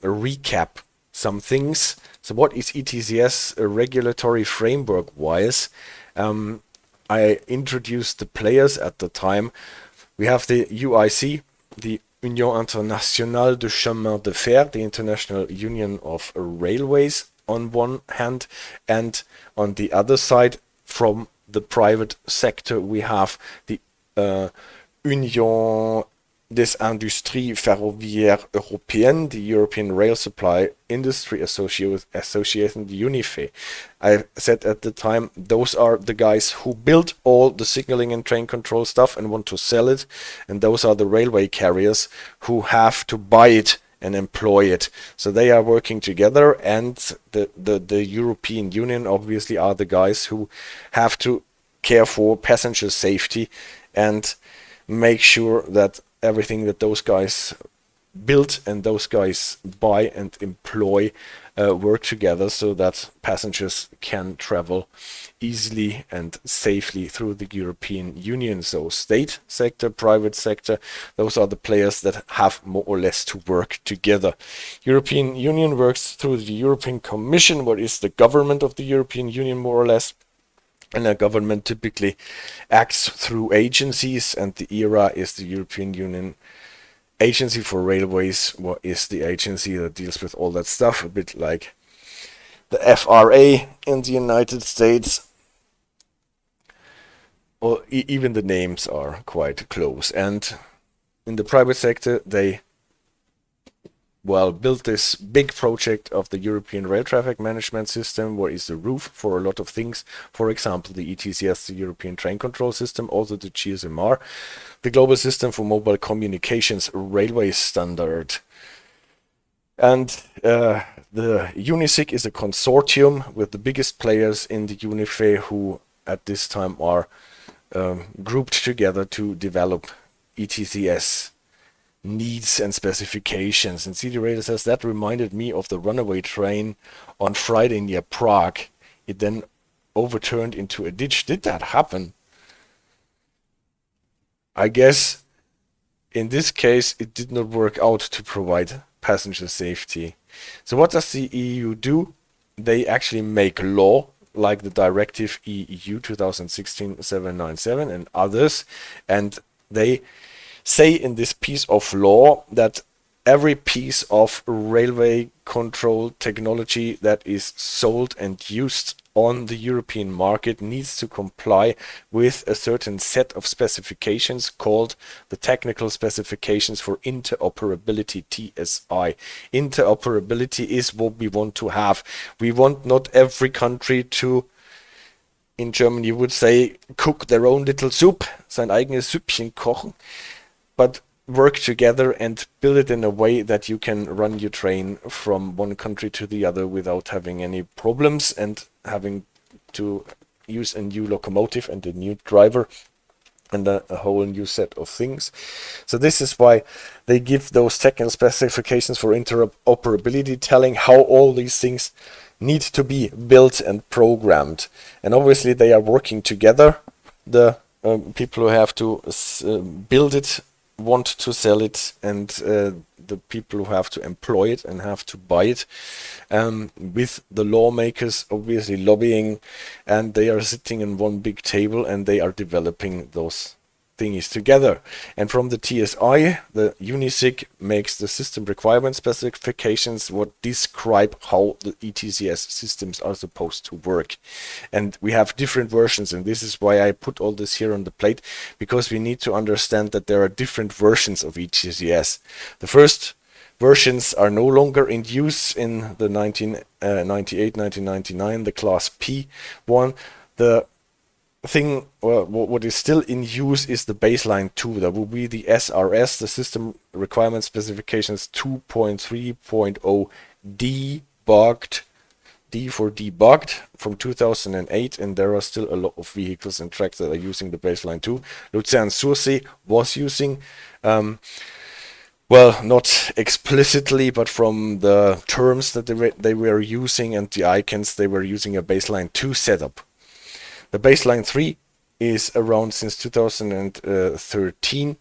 recap some things. So what is ETCS regulatory framework wise? I introduced the players at the time. We have the UIC, the Union Internationale de Chemin de Fer, the International Union of Railways on one hand, and on the other side, from the private sector, we have the Union des Industries Ferroviaires Européennes, the European Rail Supply Industry Association, the UNIFE. I said at the time, those are the guys who build all the signaling and train control stuff and want to sell it, and those are the railway carriers who have to buy it and employ it. So they are working together, and the European Union obviously are the guys who have to care for passenger safety and make sure that everything that those guys build and those guys buy and employ work together so that passengers can travel easily and safely through the European Union. So state sector, private sector, those are the players that have more or less to work together. European Union works through the European Commission, what is the government of the European Union more or less. And the government typically acts through agencies, and the ERA is the European Union Agency for Railways, what is the agency that deals with all that stuff, a bit like the FRA in the United States. Or even the names are quite close. And in the private sector, they built this big project of the European Rail Traffic Management System, what is the roof for a lot of things. For example, the ETCS, the European Train Control System, also the GSMR, the Global System for Mobile Communications Railway Standard. And the UNISIC is a consortium with the biggest players in the UNIFE who at this time are grouped together to develop ETCS needs and specifications. And CD Radar says that reminded me of the runaway train on Friday near Prague. It then overturned into a ditch. Did that happen? I guess in this case it did not work out to provide passenger safety. So what does the EU do? They actually make law, like the directive EU 2016-797 and others, and they say in this piece of law that every piece of railway control technology that is sold and used on the European market needs to comply with a certain set of specifications called the Technical Specifications for Interoperability, TSI. Interoperability is what we want to have. We want not every country to, in German you would say, cook their own little soup, sein eigenes Süppchen kochen, but work together and build it in a way that you can run your train from one country to the other without having any problems and having to use a new locomotive and a new driver and a whole new set of things. So this is why they give those technical specifications for interoperability, telling how all these things need to be built and programmed. And obviously they are working together. The people who have to build it want to sell it, and the people who have to employ it and have to buy it, with the lawmakers obviously lobbying, and they are sitting in one big table and they are developing those thingies together. And from the TSI, the UNISIC makes the system requirement specifications what describe how the ETCS systems are supposed to work. And we have different versions, and this is why I put all this here on the plate, because we need to understand that there are different versions of ETCS. The first versions are no longer in use in the 1998, 1999, the Class P one. The thing, what is still in use is the baseline 2. That will be the SRS, the System Requirement Specifications 2.3.0 debugged, D for debugged, from 2008, and there are still a lot of vehicles and tracks that are using the baseline 2. Luzern-Sursee was using, well, not explicitly, but from the terms that they were using and the icons, they were using a baseline 2 setup. The baseline 3 is around since 2013,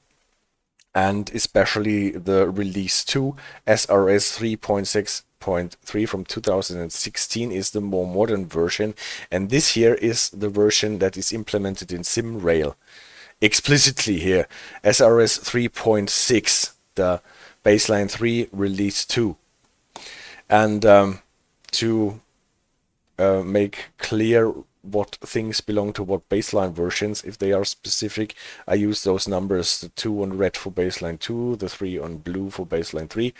and especially the release 2, SRS 3.6.3 from 2016 is the more modern version, and this here is the version that is implemented in SimRail. Explicitly here, SRS 3.6, the baseline 3 release 2. And to make clear what things belong to what baseline versions, if they are specific, I use those numbers, the 2 on red for baseline 2, the 3 on blue for baseline 3.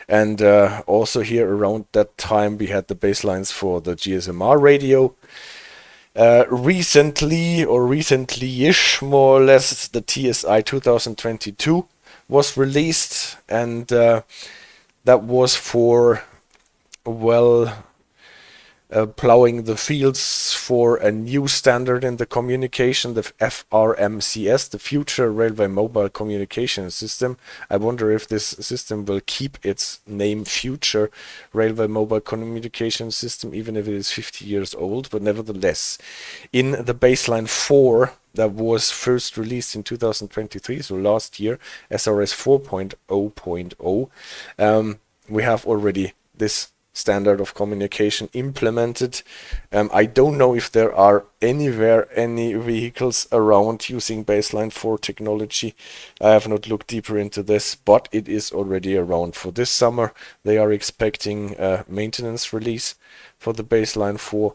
And also here around that time we had the baselines for the GSMR radio. Recently-ish, more or less, the TSI 2022 was released, and that was for, well, plowing the fields for a new standard in the communication, the FRMCS, the Future Railway Mobile Communication System. I wonder if this system will keep its name Future Railway Mobile Communication System, even if it is 50 years old, but nevertheless, in the baseline 4 that was first released in 2023, so last year, SRS 4.0.0, we have already this standard of communication implemented. I don't know if there are anywhere any vehicles around using baseline 4 technology. I have not looked deeper into this, but it is already around for this summer. They are expecting a maintenance release for the baseline 4,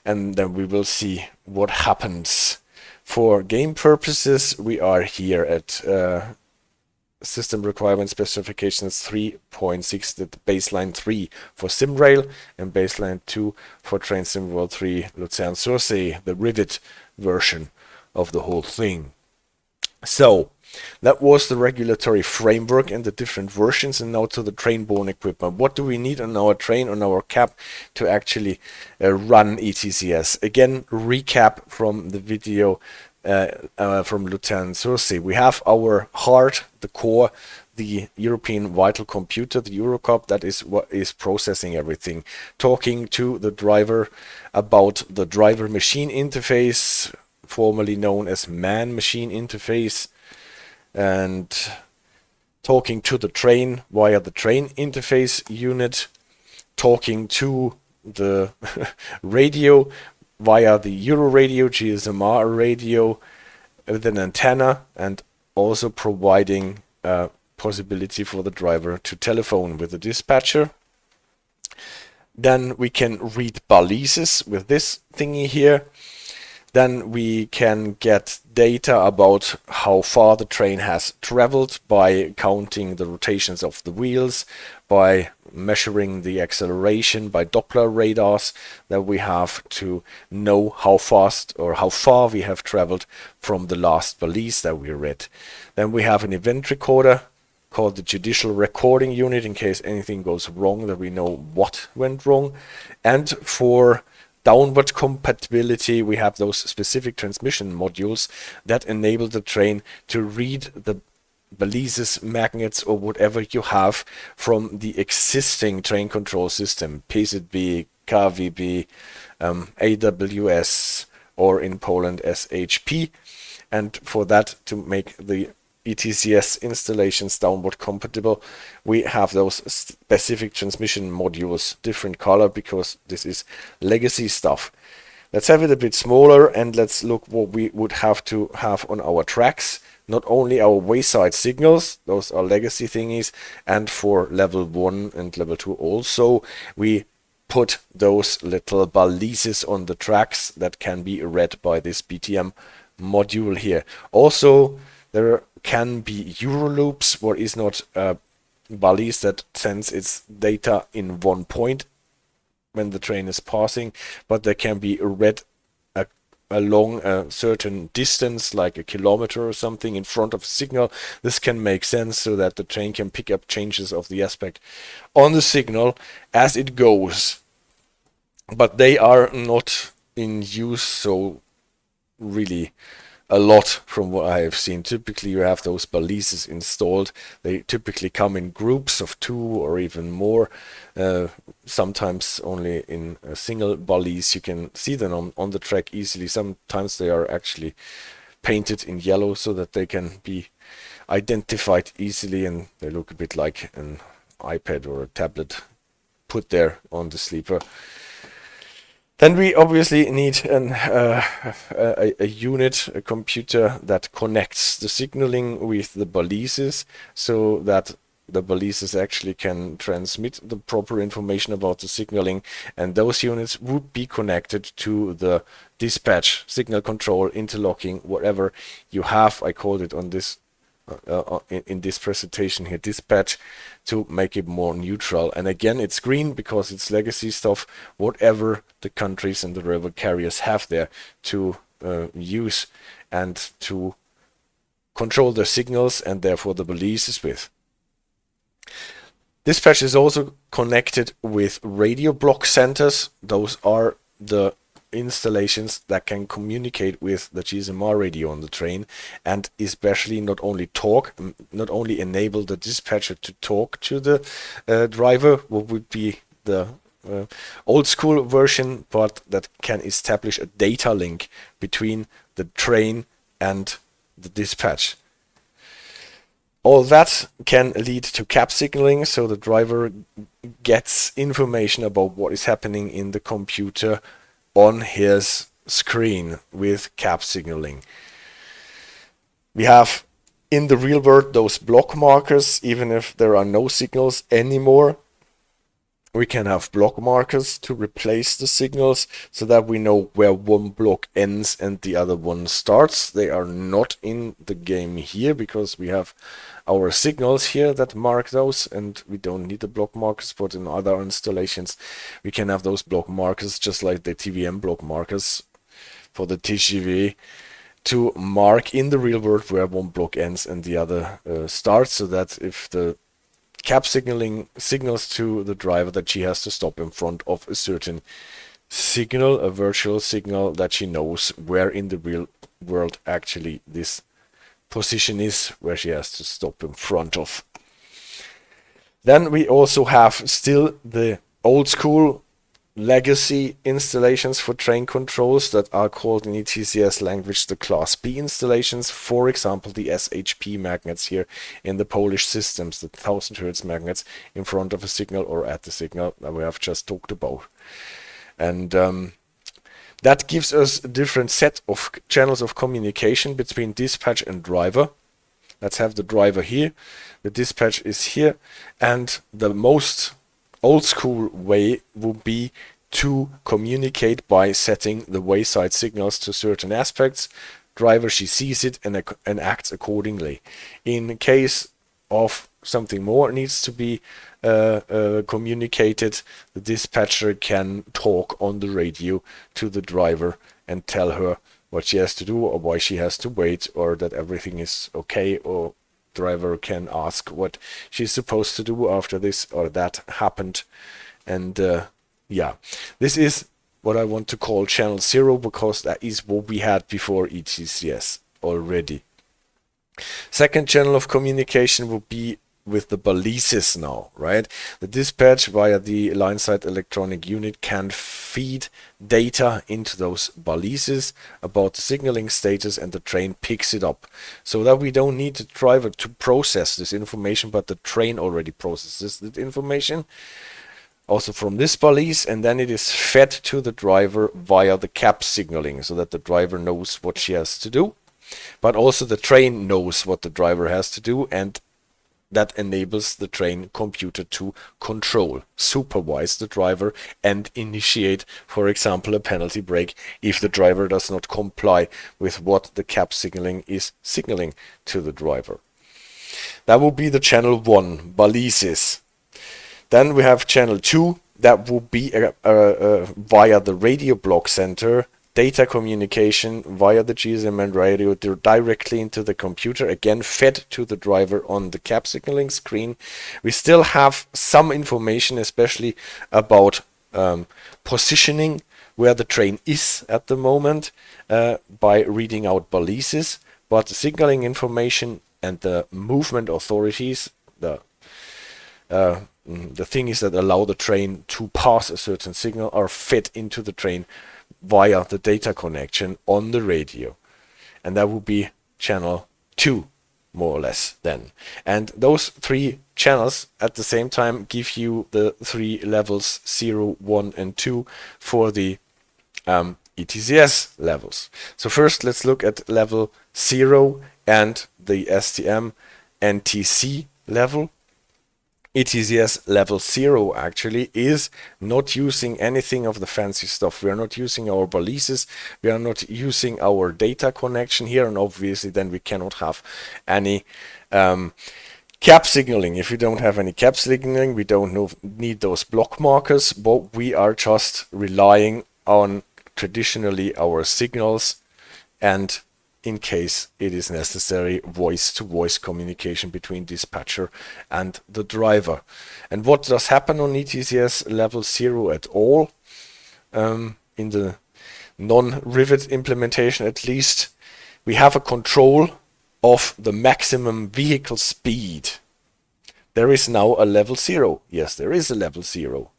and then we will see what happens. For game purposes, we are here at System Requirement Specifications 3.6, the baseline 3 for SimRail, and baseline 2 for Train Sim World 3 Luzern-Sursee, the Rivet version of the whole thing. So, that was the regulatory framework and the different versions, and now to the train-bourne equipment. What do we need on our train, on our cab, to actually run ETCS? Again, recap from the video from Luzern-Sursee. We have our heart, the core, the European Vital Computer, the Eurocop, that is what is processing everything. Talking to the driver about the driver-machine interface, formerly known as man-machine interface, and talking to the train via the train interface unit, talking to the radio via the Euro radio, GSMR radio with an antenna, and also providing a possibility for the driver to telephone with the dispatcher. Then we can read balises with this thingy here. Then we can get data about how far the train has traveled by counting the rotations of the wheels, by measuring the acceleration by Doppler radars. That we have to know how fast or how far we have traveled from the last balise that we read. Then we have an event recorder called the judicial recording unit, in case anything goes wrong, that we know what went wrong. And for downward compatibility, we have those specific transmission modules that enable the train to read the balises, magnets, or whatever you have from the existing train control system, PZB, KVB, AWS, or in Poland SHP. And for that, to make the ETCS installations downward compatible, we have those specific transmission modules, different color, because this is legacy stuff. Let's have it a bit smaller, and let's look what we would have to have on our tracks. Not only our wayside signals, those are legacy thingies, and for level 1 and level 2 also, we put those little balises on the tracks that can be read by this BTM module here. Also, there can be Euro loops, where is not a balise that sends its data in one point when the train is passing, but they can be read along a certain distance, like a kilometer or something, in front of a signal. This can make sense so that the train can pick up changes of the aspect on the signal as it goes. But they are not in use so really a lot from what I have seen. Typically you have those balises installed. They typically come in groups of 2 or even more. Sometimes only in a single balise. You can see them on the track easily. Sometimes they are actually painted in yellow so that they can be identified easily, and they look a bit like an iPad or a tablet put there on the sleeper. Then we obviously need a unit, a computer that connects the signaling with the balises, so that the balises actually can transmit the proper information about the signaling, and those units would be connected to the dispatch, signal control, interlocking, whatever you have. I called it on this in this presentation here dispatch, to make it more neutral. And again, it's green because it's legacy stuff, whatever the countries and the railway carriers have there to use and to control the signals and therefore the balises with. Dispatch is also connected with radio block centers. Those are the installations that can communicate with the GSMR radio on the train, and especially not only enable the dispatcher to talk to the driver, what would be the old school version, but that can establish a data link between the train and the dispatch. All that can lead to cap signaling, so the driver gets information about what is happening in the computer on his screen with cap signaling. We have in the real world those block markers. Even if there are no signals anymore, we can have block markers to replace the signals so that we know where one block ends and the other one starts. They are not in the game here because we have our signals here that mark those, and we don't need the block markers, but in other installations we can have those block markers just like the TVM block markers for the TGV to mark in the real world where one block ends and the other starts, so that if the cap signaling signals to the driver that she has to stop in front of a certain signal, a virtual signal, that she knows where in the real world actually this position is where she has to stop in front of. Then we also have still the old school legacy installations for train controls that are called in ETCS language the Class B installations. For example, the SHP magnets here in the Polish systems, the 1000 Hz magnets in front of a signal or at the signal that we have just talked about. And that gives us a different set of channels of communication between dispatch and driver. Let's have the driver here, the dispatch is here, and the most old school way would be to communicate by setting the wayside signals to certain aspects. Driver, she sees it and acts accordingly. In case of something more needs to be communicated, the dispatcher can talk on the radio to the driver and tell her what she has to do or why she has to wait, or that everything is okay, or driver can ask what she's supposed to do after this or that happened. And yeah, this is what I want to call channel 0, because that is what we had before ETCS already. Second channel of communication will be with the balises now, right? The dispatch via the lineside electronic unit can feed data into those balises about the signaling status, and the train picks it up, so that we don't need the driver to process this information, but the train already processes the information also from this balise, and then it is fed to the driver via the cap signaling, so that the driver knows what she has to do, but also the train knows what the driver has to do, and that enables the train computer to control, supervise the driver, and initiate, for example, a penalty brake if the driver does not comply with what the cap signaling is signaling to the driver. That will be the channel 1, balises. Then we have channel 2, that will be via the radio block center, data communication via the GSM and radio directly into the computer, again fed to the driver on the cap signaling screen. We still have some information, especially about positioning, where the train is at the moment, by reading out balises, but the signaling information and the movement authorities, the things that allow the train to pass a certain signal, are fed into the train via the data connection on the radio, and that will be channel 2 more or less then. And those 3 channels at the same time give you the 3 levels 0, 1 and 2 for the ETCS levels. So first let's look at level 0 and the STM NTC level. ETCS level 0 actually is not using anything of the fancy stuff. We are not using our balises, we are not using our data connection here, and obviously then we cannot have any cap signaling. If we don't have any cap signaling, we don't need those block markers, but we are just relying on traditionally our signals and in case it is necessary, voice-to-voice communication between dispatcher and the driver. And what does happen on ETCS level 0 at all, in the non-rivet implementation at least, we have a control of the maximum vehicle speed. There is now a level 0. Yes, there is a level 0.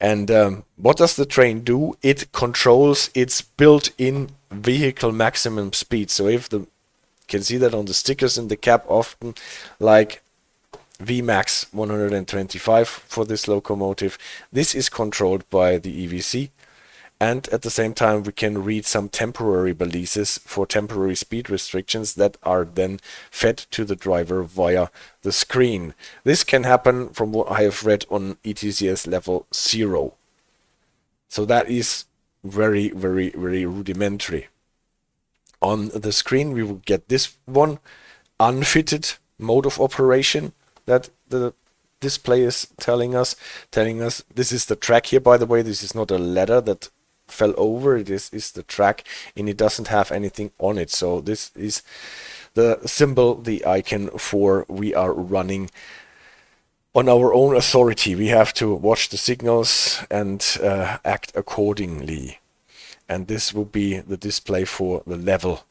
And what does the train do? It controls its built-in vehicle maximum speed. So if you can see that on the stickers in the cab often, like Vmax 125 for this locomotive. This is controlled by the EVC. And at the same time, we can read some temporary balises for temporary speed restrictions that are then fed to the driver via the screen. This can happen from what I have read on ETCS level 0. So that is very, very, very rudimentary. On the screen, we will get this one, unfitted mode of operation that the display is telling us. This is the track here, by the way. This is not a ladder that fell over. This is the track, and it doesn't have anything on it. So this is the symbol, the icon for we are running on our own authority. We have to watch the signals and act accordingly. And this will be the display for the level.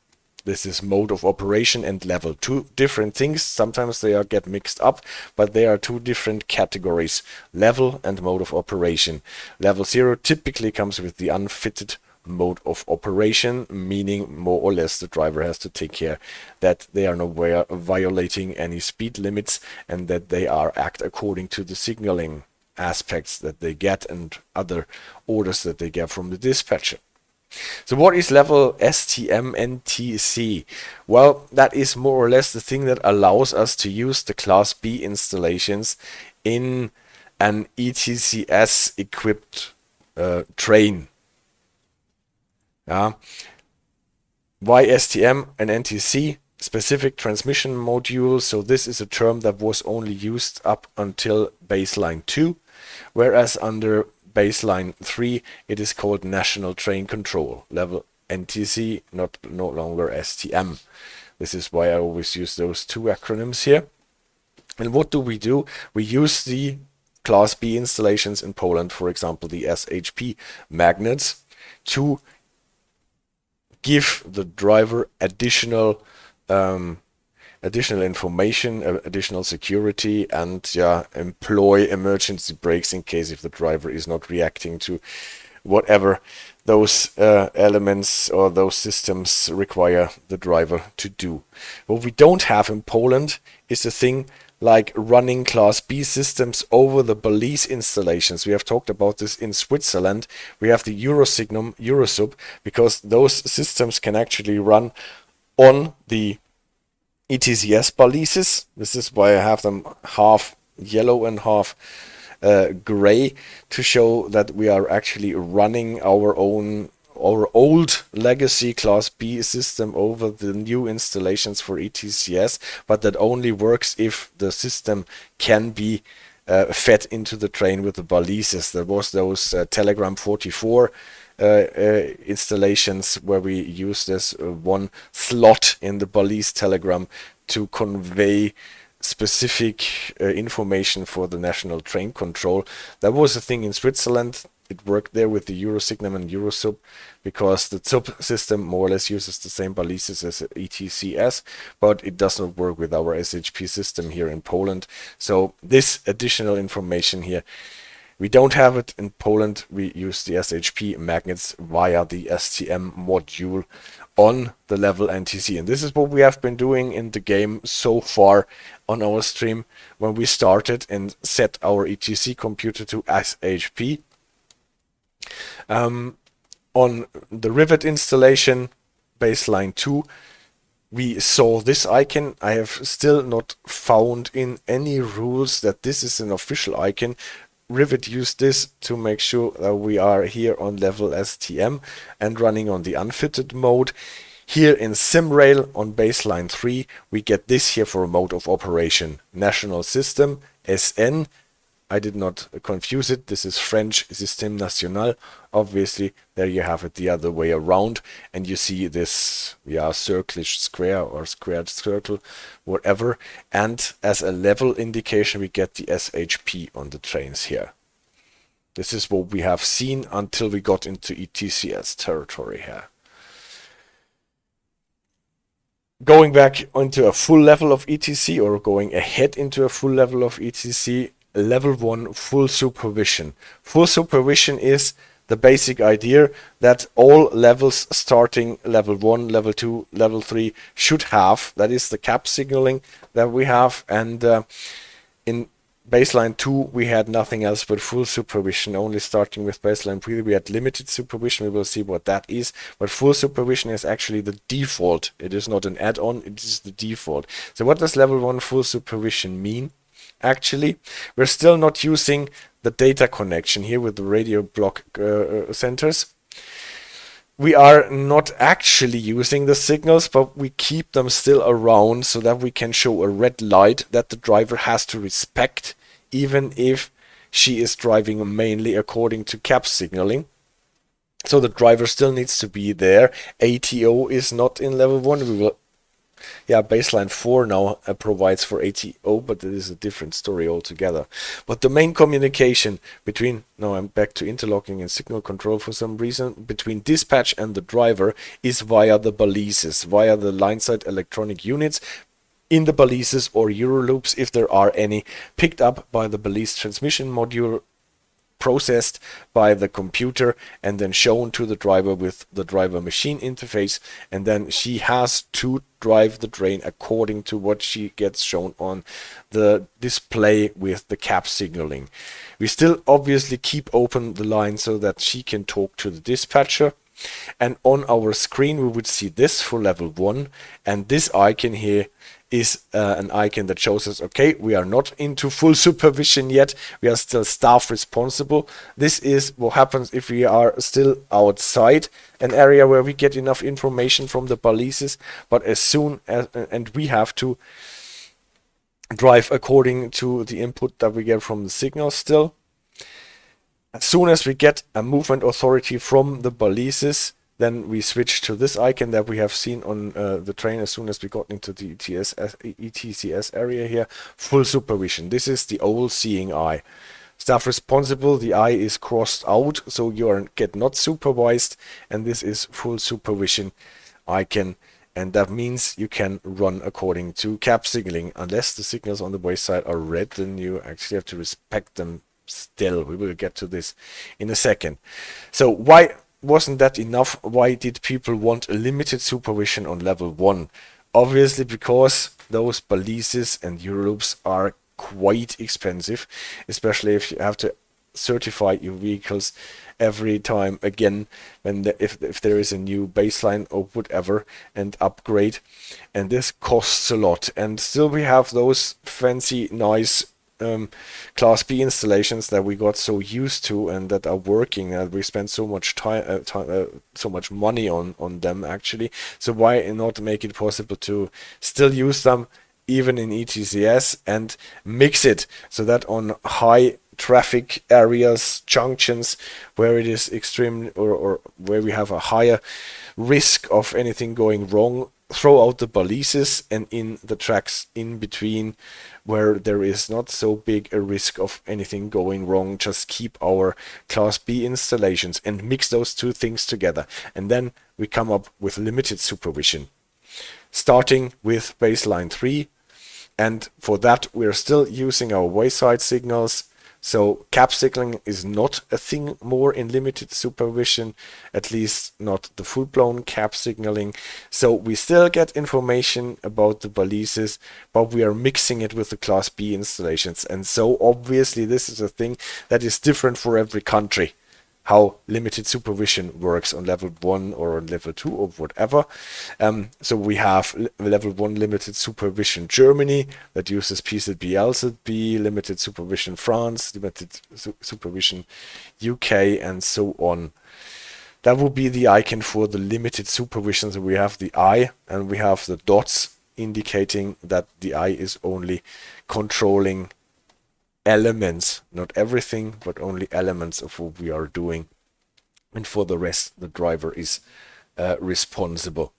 This is mode of operation and level. Two different things. Sometimes they get mixed up, but they are two different categories. Level and mode of operation. Level 0 typically comes with the unfitted mode of operation, meaning more or less the driver has to take care that they are not violating any speed limits and that they act according to the signaling aspects that they get and other orders that they get from the dispatcher. So what is Level STM NTC? Well, that is more or less the thing that allows us to use the Class B installations in an ETCS equipped train. Why STM and NTC? Specific transmission module. So this is a term that was only used up until baseline 2, whereas under baseline 3 it is called National Train Control, level NTC, no longer STM. This is why I always use those two acronyms here. And what do? We use the Class B installations in Poland, for example the SHP magnets, to give the driver additional information, additional security, and employ emergency brakes in case if the driver is not reacting to whatever those elements or those systems require the driver to do. What we don't have in Poland is a thing like running Class B systems over the balise installations. We have talked about this in Switzerland. We have the Eurosignum, Eurosub, because those systems can actually run on the ETCS balises. This is why I have them half yellow and half gray, to show that we are actually running our old legacy Class B system over the new installations for ETCS, but that only works if the system can be fed into the train with the balises. There was those Telegram 44 installations where we use this one slot in the balise telegram to convey specific information for the National Train Control. That was a thing in Switzerland. It worked there with the Eurosignum and Eurosub, because the sub system more or less uses the same balises as ETCS, but it does not work with our SHP system here in Poland. So this additional information here, we don't have it in Poland. We use the SHP magnets via the STM module on the level NTC. And this is what we have been doing in the game so far on our stream when we started and set our ETC computer to SHP. On the rivet installation, baseline 2, we saw this icon. I have still not found in any rules that this is an official icon. Rivet used this to make sure that we are here on level STM and running on the unfitted mode. Here in SimRail on baseline 3, we get this here for a mode of operation. National System, SN, I did not confuse it. This is French Système National. Obviously, there you have it the other way around, and you see this, circlish square or squared circle, whatever. And as a level indication, we get the SHP on the trains here. This is what we have seen until we got into ETCS territory here. Going back into a full level of ETC, or going ahead into a full level of ETC, level 1 full supervision. Full supervision is the basic idea that all levels starting level 1, level 2, level 3 should have. That is the cap signaling that we have, and in baseline 2 we had nothing else but full supervision. Only starting with baseline 3 we had limited supervision. We will see what that is, but full supervision is actually the default. It is not an add-on, it is the default. So what does level 1 full supervision mean? Actually, we're still not using the data connection here with the radio block centers. We are not actually using the signals, but we keep them still around so that we can show a red light that the driver has to respect, even if she is driving mainly according to cap signaling. So the driver still needs to be there. ATO is not in level 1. We will, baseline 4 now provides for ATO, but it is a different story altogether. But the main communication between, now I'm back to interlocking and signal control for some reason, between dispatch and the driver is via the balises, via the lineside electronic units in the balises or Euroloops, if there are any, picked up by the balise transmission module, processed by the computer, and then shown to the driver with the driver machine interface, and then she has to drive the train according to what she gets shown on the display with the cap signaling. We still obviously keep open the line so that she can talk to the dispatcher, and on our screen we would see this for level 1, and this icon here is an icon that shows us, okay, we are not into full supervision yet, we are still staff responsible. This is what happens if we are still outside an area where we get enough information from the balises, but as soon as, and we have to drive according to the input that we get from the signal still. As soon as we get a movement authority from the balises, then we switch to this icon that we have seen on the train as soon as we got into the ETCS area here. Full supervision. This is the old seeing eye. Staff responsible, the eye is crossed out, so you get not supervised, and this is full supervision icon. And that means you can run according to cap signaling. Unless the signals on the wayside are red, then you actually have to respect them still. We will get to this in a second. So why wasn't that enough? Why did people want a limited supervision on level 1? Obviously because those balises and Euroloops are quite expensive, especially if you have to certify your vehicles every time again when if there is a new baseline or whatever and upgrade, and this costs a lot. And still we have those fancy nice Class B installations that we got so used to and that are working, and we spend so much time, so much money on them actually. So why not make it possible to still use them even in ETCS and mix it so that on high traffic areas, junctions where it is extreme or where we have a higher risk of anything going wrong, throw out the balises, and in the tracks in between where there is not so big a risk of anything going wrong, just keep our Class B installations and mix those two things together. And then we come up with limited supervision, starting with baseline 3. And for that, we're still using our wayside signals. So cap signaling is not a thing more in limited supervision, at least not the full-blown cap signaling. So we still get information about the balises, but we are mixing it with the Class B installations. And so obviously this is a thing that is different for every country, how limited supervision works on level 1 or on level 2 or whatever. So we have level 1 limited supervision Germany that uses PZB, LZB, limited supervision France, limited supervision UK, and so on. That will be the icon for the limited supervision. So we have the eye and we have the dots indicating that the eye is only controlling elements, not everything, but only elements of what we are doing. And for the rest, the driver is responsible.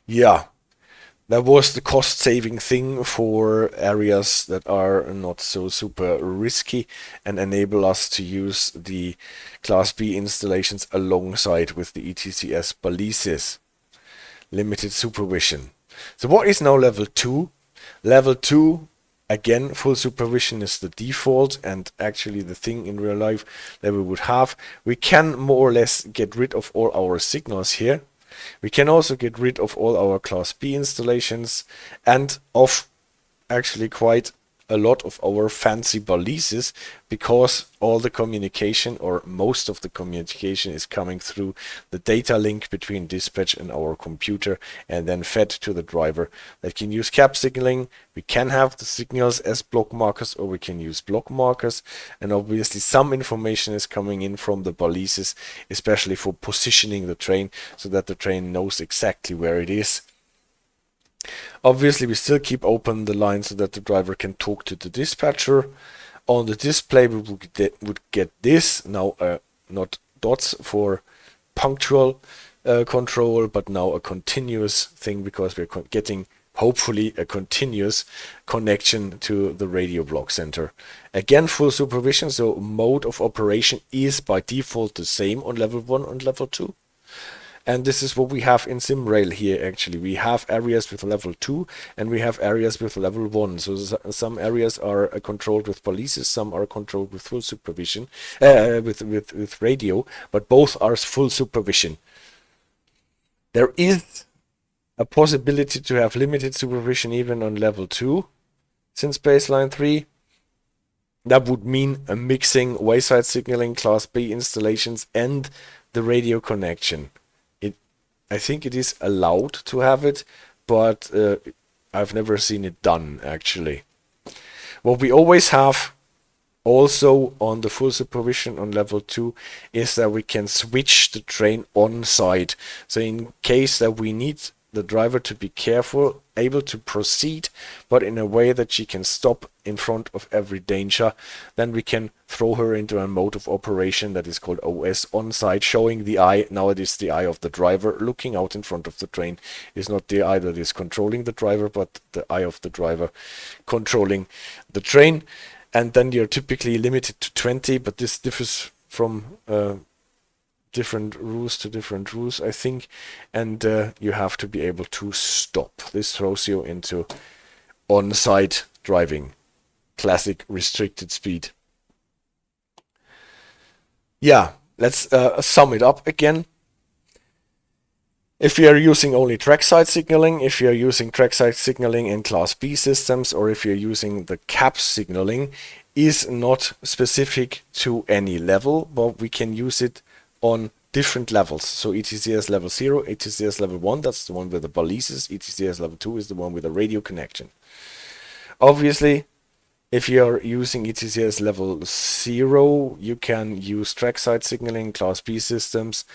Yeah, that was the cost-saving thing for areas that are not so super risky and enable us to use the Class B installations alongside with the ETCS balises. Limited supervision. So what is now level 2? Level 2, again, full supervision is the default and actually the thing in real life that we would have. We can more or less get rid of all our signals here. We can also get rid of all our Class B installations and of actually quite a lot of our fancy balises, because all the communication, or most of the communication, is coming through the data link between dispatch and our computer and then fed to the driver. That can use cap signaling. We can have the signals as block markers, or we can use block markers, and obviously some information is coming in from the balises, especially for positioning the train so that the train knows exactly where it is. Obviously, we still keep open the line so that the driver can talk to the dispatcher. On the display, we would get this now, not dots for punctual control, but now a continuous thing, because we're getting hopefully a continuous connection to the radio block center. Again, full supervision, so mode of operation is by default the same on level 1 and level 2. And this is what we have in SimRail here. Actually, we have areas with level 2 and we have areas with level 1. So some areas are controlled with balises, some are controlled with full supervision, with radio, but both are full supervision. There is a possibility to have limited supervision even on level 2 since baseline 3. That would mean a mixing wayside signaling, Class B installations and the radio connection. I think it is allowed to have it, but I've never seen it done actually. What we always have also on the full supervision on level 2 is that we can switch the train on site. So in case that we need the driver to be careful, able to proceed, but in a way that she can stop in front of every danger, then we can throw her into a mode of operation that is called OS on site, showing the eye. Now it is the eye of the driver looking out in front of the train. It's not the eye that is controlling the driver, but the eye of the driver controlling the train. And then you're typically limited to 20, but this differs from different rules to different rules, I think, and you have to be able to stop. This throws you into on-site driving, classic restricted speed. Yeah, let's sum it up again. If you are using only trackside signaling, if you are using trackside signaling in Class B systems, or if you're using the cap signaling, is not specific to any level, but we can use it on different levels. So ETCS level 0, ETCS level 1, that's the one with the balises. ETCS level 2 is the one with the radio connection. Obviously, if you are using ETCS level 0, you can use trackside signaling, Class B systems.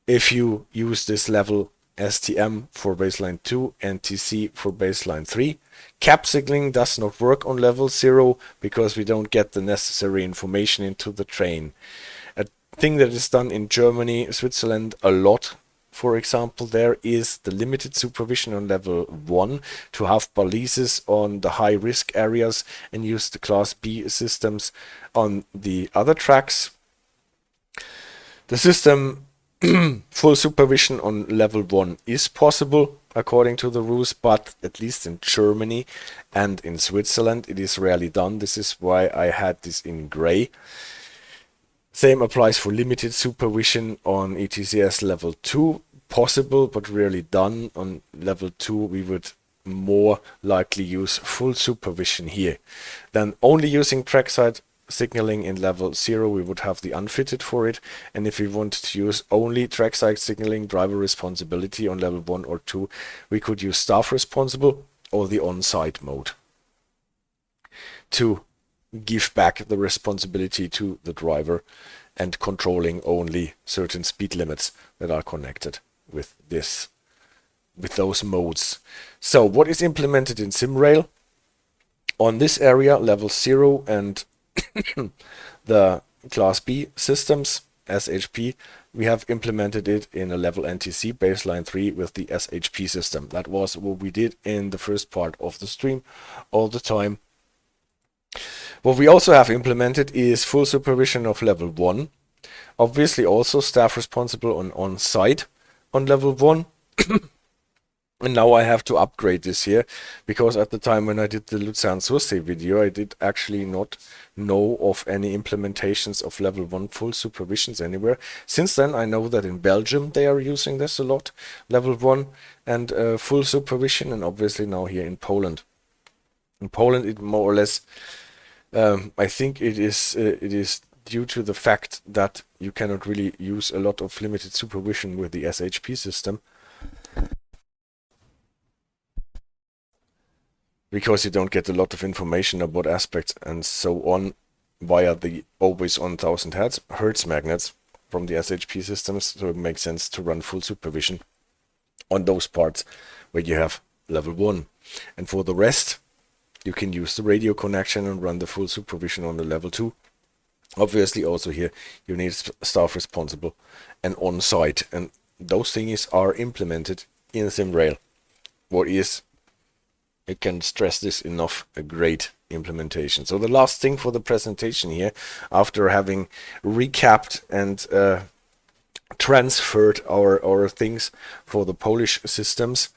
If you use this level STM for baseline 2, NTC for baseline 3. Cap signaling does not work on level 0 because we don't get the necessary information into the train. A thing that is done in Germany, Switzerland a lot, for example, there is the limited supervision on level 1 to have balises on the high risk areas and use the Class B systems on the other tracks. The system full supervision on level 1 is possible according to the rules, but at least in Germany and in Switzerland it is rarely done. This is why I had this in gray. Same applies for limited supervision on ETCS level 2. Possible, but rarely done. On level 2 we would more likely use full supervision here. Then only using trackside signaling in level 0 we would have the unfitted for it, and if we wanted to use only trackside signaling, driver responsibility on level 1 or 2, we could use staff responsible or the on-site mode to give back the responsibility to the driver and controlling only certain speed limits that are connected with those modes. So what is implemented in SimRail? On this area, level 0 and the Class B systems, SHP, we have implemented it in a level NTC baseline 3 with the SHP system. That was what we did in the first part of the stream all the time. What we also have implemented is full supervision of level 1. Obviously also staff responsible on site on level 1. And now I have to upgrade this here, because at the time when I did the Luzern-Sursee video, I did actually not know of any implementations of level 1 full supervisions anywhere. Since then, I know that in Belgium they are using this a lot, level 1 and full supervision, and obviously now here in Poland. In Poland, it more or less, I think it is due to the fact that you cannot really use a lot of limited supervision with the SHP system, because you don't get a lot of information about aspects and so on via the always on 1000 hertz magnets from the SHP systems. So it makes sense to run full supervision on those parts where you have level 1. And for the rest, you can use the radio connection and run the full supervision on the level 2. Obviously also here you need staff responsible and on site, and those things are implemented in SimRail. What is, I can stress this enough, a great implementation. So the last thing for the presentation here, after having recapped and transferred our things for the Polish systems,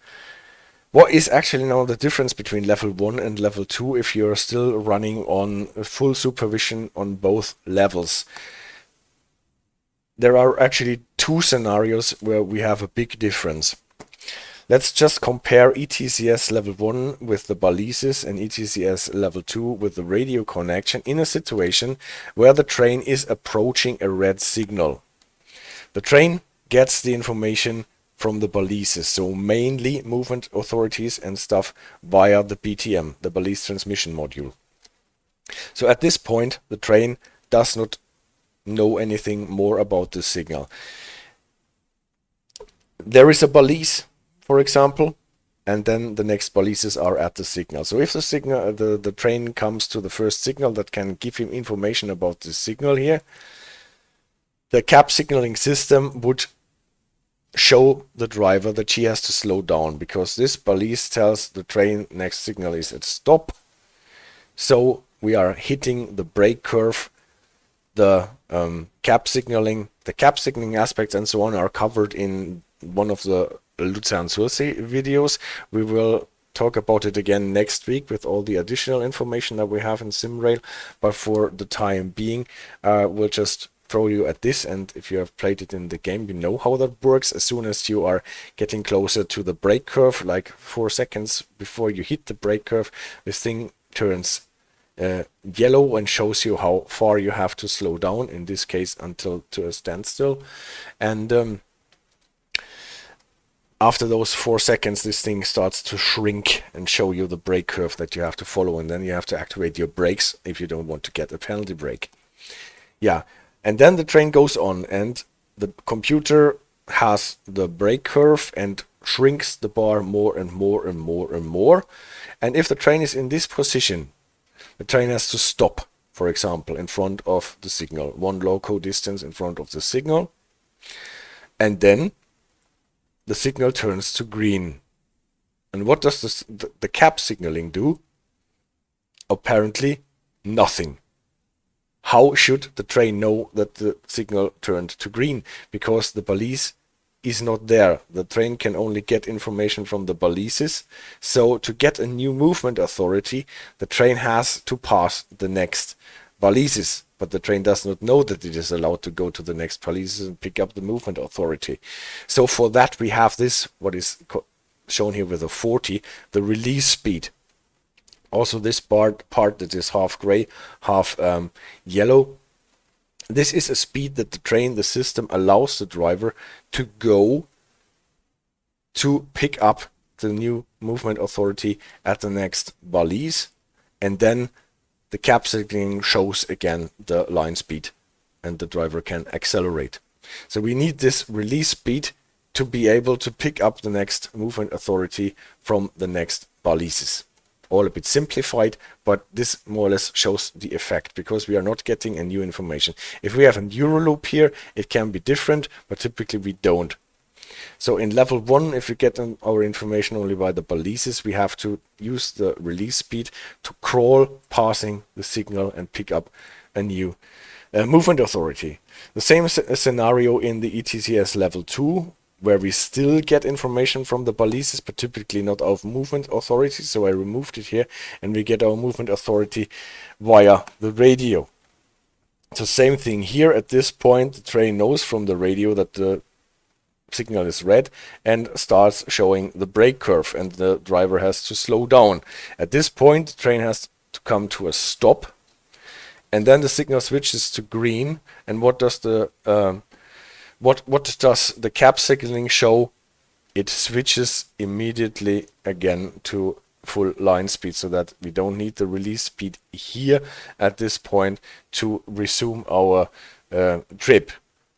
what is actually now the difference between level 1 and level 2 if you're still running on full supervision on both levels? There are actually two scenarios where we have a big difference. Let's just compare ETCS level 1 with the balises and ETCS level 2 with the radio connection in a situation where the train is approaching a red signal. The train gets the information from the balises, so mainly movement authorities and stuff via the BTM, the balise transmission module. So at this point, the train does not know anything more about the signal. There is a balise, for example, and then the next balises are at the signal. So if the signal, the train comes to the first signal that can give him information about the signal here, the cab signaling system would show the driver that she has to slow down, because this balise tells the train next signal is at stop. So we are hitting the brake curve. The cab signaling aspects and so on are covered in one of the Luzern-Sursee videos. We will talk about it again next week with all the additional information that we have in SimRail, but for the time being, we'll just throw you at this, and if you have played it in the game, you know how that works. As soon as you are getting closer to the brake curve, like 4 seconds before you hit the brake curve, this thing turns yellow and shows you how far you have to slow down, in this case until to a standstill. And after those 4 seconds, this thing starts to shrink and show you the brake curve that you have to follow, and then you have to activate your brakes if you don't want to get a penalty brake. Yeah, and then the train goes on, and the computer has the brake curve and shrinks the bar more and more and more and more. And if the train is in this position, the train has to stop, for example, in front of the signal, 1 loco distance in front of the signal, and then the signal turns to green. And what does the cab signaling do? Apparently nothing. How should the train know that the signal turned to green? Because the balise is not there. The train can only get information from the balises. So to get a new movement authority, the train has to pass the next balises. But the train does not know that it is allowed to go to the next balises and pick up the movement authority. So for that we have this, what is shown here with a 40, the release speed. Also this part that is half gray, half yellow. This is a speed that the system allows the driver to go to pick up the new movement authority at the next balise, and then the cab signaling shows again the line speed and the driver can accelerate. So we need this release speed to be able to pick up the next movement authority from the next balises. all a bit simplified, but this more or less shows the effect, because we are not getting a new information. If we have a Euro loop here, it can be different, but typically we don't. So in level 1, if we get our information only by the balises, we have to use the release speed to crawl passing the signal and pick up a new movement authority. The same scenario in the ETCS level 2, where we still get information from the balises, but typically not our movement authority. So I removed it here, and we get our movement authority via the radio. So same thing here. At this point, the train knows from the radio that the signal is red and starts showing the brake curve, and the driver has to slow down. At this point, the train has to come to a stop, and then the signal switches to green. And what does the what does the cab signaling show? It switches immediately again to full line speed, so that we don't need the release speed here at this point to resume our trip.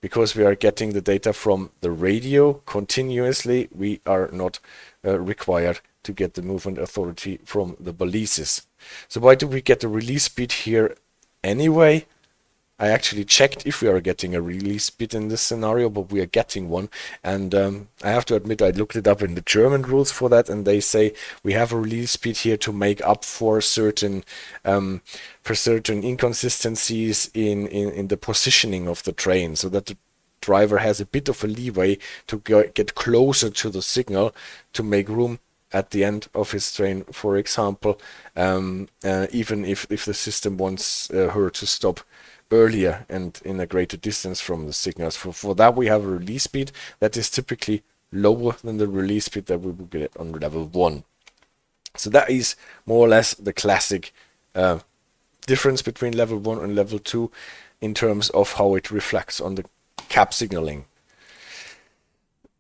Because we are getting the data from the radio continuously, we are not required to get the movement authority from the balises. So why do we get the release speed here anyway? I actually checked if we are getting a release speed in this scenario, but we are getting one. And I have to admit, I looked it up in the German rules for that, and they say we have a release speed here to make up for certain inconsistencies in the positioning of the train, so that the driver has a bit of a leeway to get closer to the signal to make room at the end of his train, for example, even if the system wants her to stop earlier and in a greater distance from the signals. For that, we have a release speed that is typically lower than the release speed that we will get on level 1. So that is more or less the classic difference between level 1 and level 2 in terms of how it reflects on the cab signaling.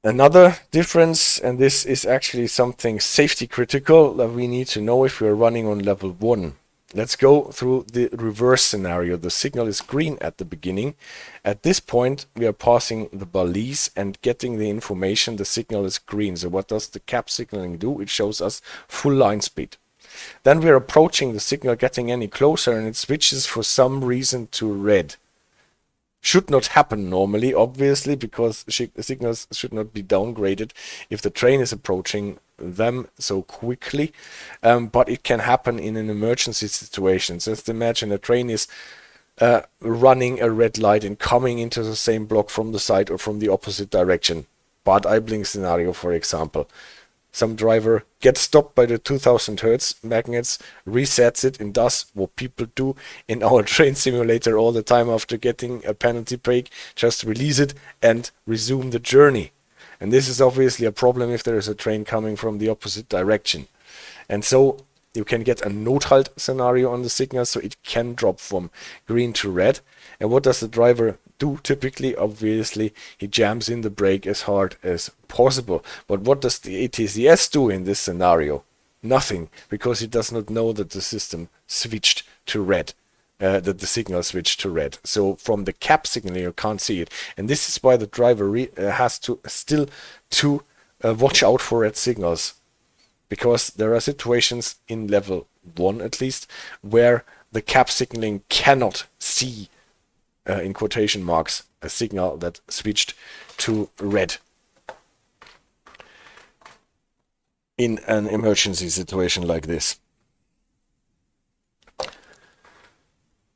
Another difference, and this is actually something safety critical that we need to know if we are running on level 1. Let's go through the reverse scenario. The signal is green at the beginning. At this point, we are passing the balise and getting the information the signal is green. So what does the cab signaling do? It shows us full line speed. Then we are approaching the signal, getting any closer, and it switches for some reason to red. Should not happen normally, obviously, because signals should not be downgraded if the train is approaching them so quickly, but it can happen in an emergency situation. Just imagine a train is running a red light and coming into the same block from the side or from the opposite direction. Bad idling scenario, for example. Some driver gets stopped by the 2000 Hertz magnets, resets it, and does what people do in our train simulator all the time after getting a penalty break. Just release it and resume the journey. And this is obviously a problem if there is a train coming from the opposite direction. And so you can get a note halt scenario on the signal, so it can drop from green to red. And what does the driver do typically? Obviously, he jams in the brake as hard as possible. But what does the ETCS do in this scenario? Nothing, because he does not know that the system switched to red. That the signal switched to red. So from the cab signal you can't see it, and this is why the driver has to still watch out for red signals, because there are situations in level 1 at least where the cab signaling cannot see, in quotation marks, a signal that switched to red in an emergency situation like this.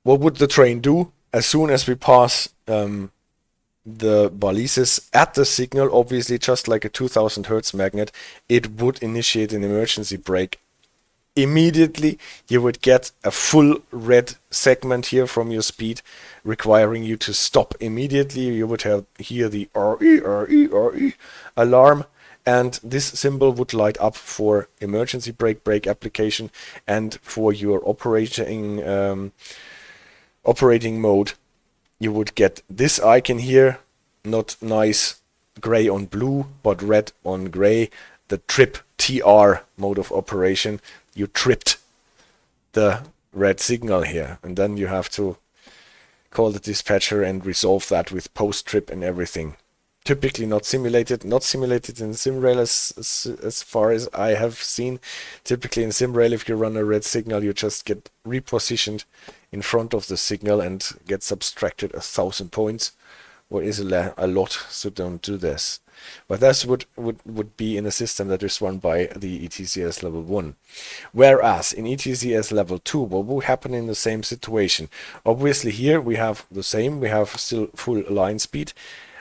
What would the train do as soon as we pass the balises at the signal? Obviously, just like a 2000 Hertz magnet, it would initiate an emergency brake. Immediately, you would get a full red segment here from your speed, requiring you to stop immediately. You would hear the RE alarm, and this symbol would light up for emergency brake application and for your operating mode. You would get this icon here, not nice gray on blue, but red on gray, the trip TR mode of operation. You tripped the red signal here, and then you have to call the dispatcher and resolve that with post-trip and everything. Typically not simulated in SimRail as far as I have seen. Typically in SimRail, if you run a red signal, you just get repositioned in front of the signal and get subtracted 1,000 points, or is a lot, so don't do this. But that's would be in a system that is run by the ETCS level 1. Whereas in ETCS level 2, what will happen in the same situation? Obviously here we have the same, we have still full line speed.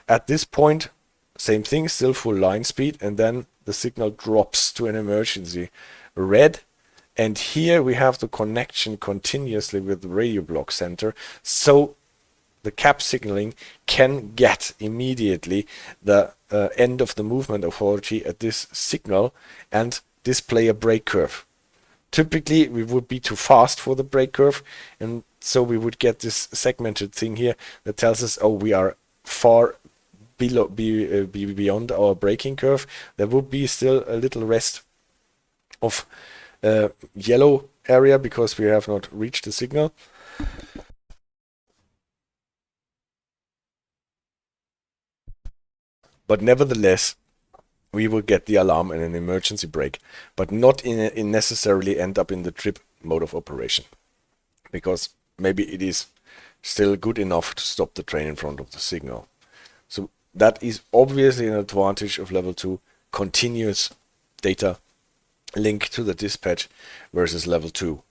At this point, same thing, still full line speed, and then the signal drops to an emergency red. And here we have the connection continuously with the radio block center, so the cap signaling can get immediately the end of the movement authority at this signal and display a brake curve. Typically we would be too fast for the brake curve, and so we would get this segmented thing here that tells us, oh, we are far below, beyond our braking curve. There would be still a little rest of yellow area because we have not reached the signal. But nevertheless, we will get the alarm and an emergency brake, but not in necessarily end up in the trip mode of operation, because maybe it is still good enough to stop the train in front of the signal. So that is obviously an advantage of level 2, continuous data link to the dispatch versus level 2.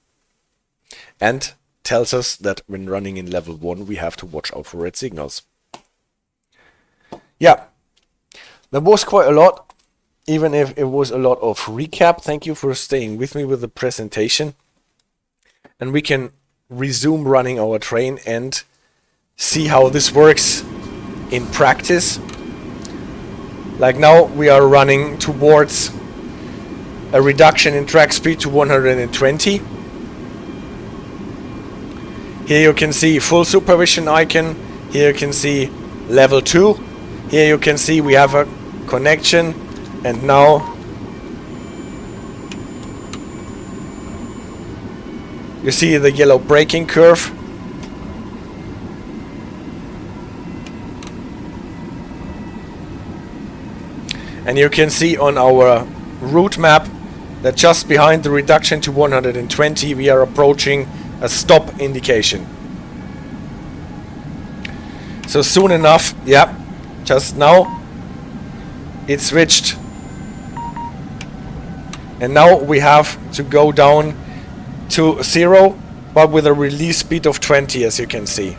And tells us that when running in level 1, we have to watch out for red signals. Yeah, that was quite a lot, even if it was a lot of recap. Thank you for staying with me with the presentation. And we can resume running our train and see how this works in practice. Like now we are running towards a reduction in track speed to 120. Here you can see full supervision icon. Here you can see level 2. Here you can see we have a connection, and now you see the yellow braking curve. And you can see on our route map that just behind the reduction to 120 we are approaching a stop indication. So soon enough, yeah, just now it switched. And now we have to go down to 0, but with a release speed of 20, as you can see.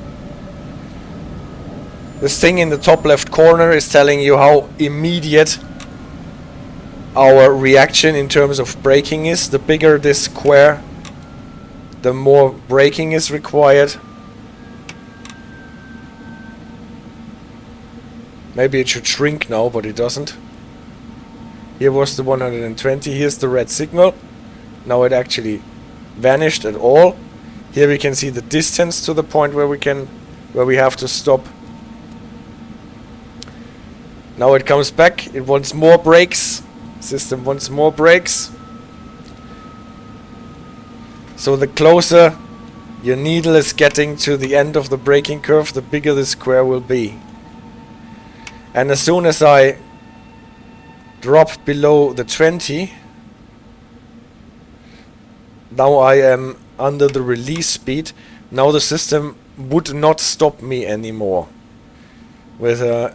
This thing in the top left corner is telling you how immediate our reaction in terms of braking is. The bigger this square, the more braking is required. Maybe it should shrink now, but it doesn't. Here was the 120, here's the red signal. Now it actually vanished at all. Here we can see the distance to the point where we have to stop. Now it comes back, it wants more brakes. System wants more brakes. So the closer your needle is getting to the end of the braking curve, the bigger the square will be. And as soon as I drop below the 20, now I am under the release speed. Now the system would not stop me anymore with a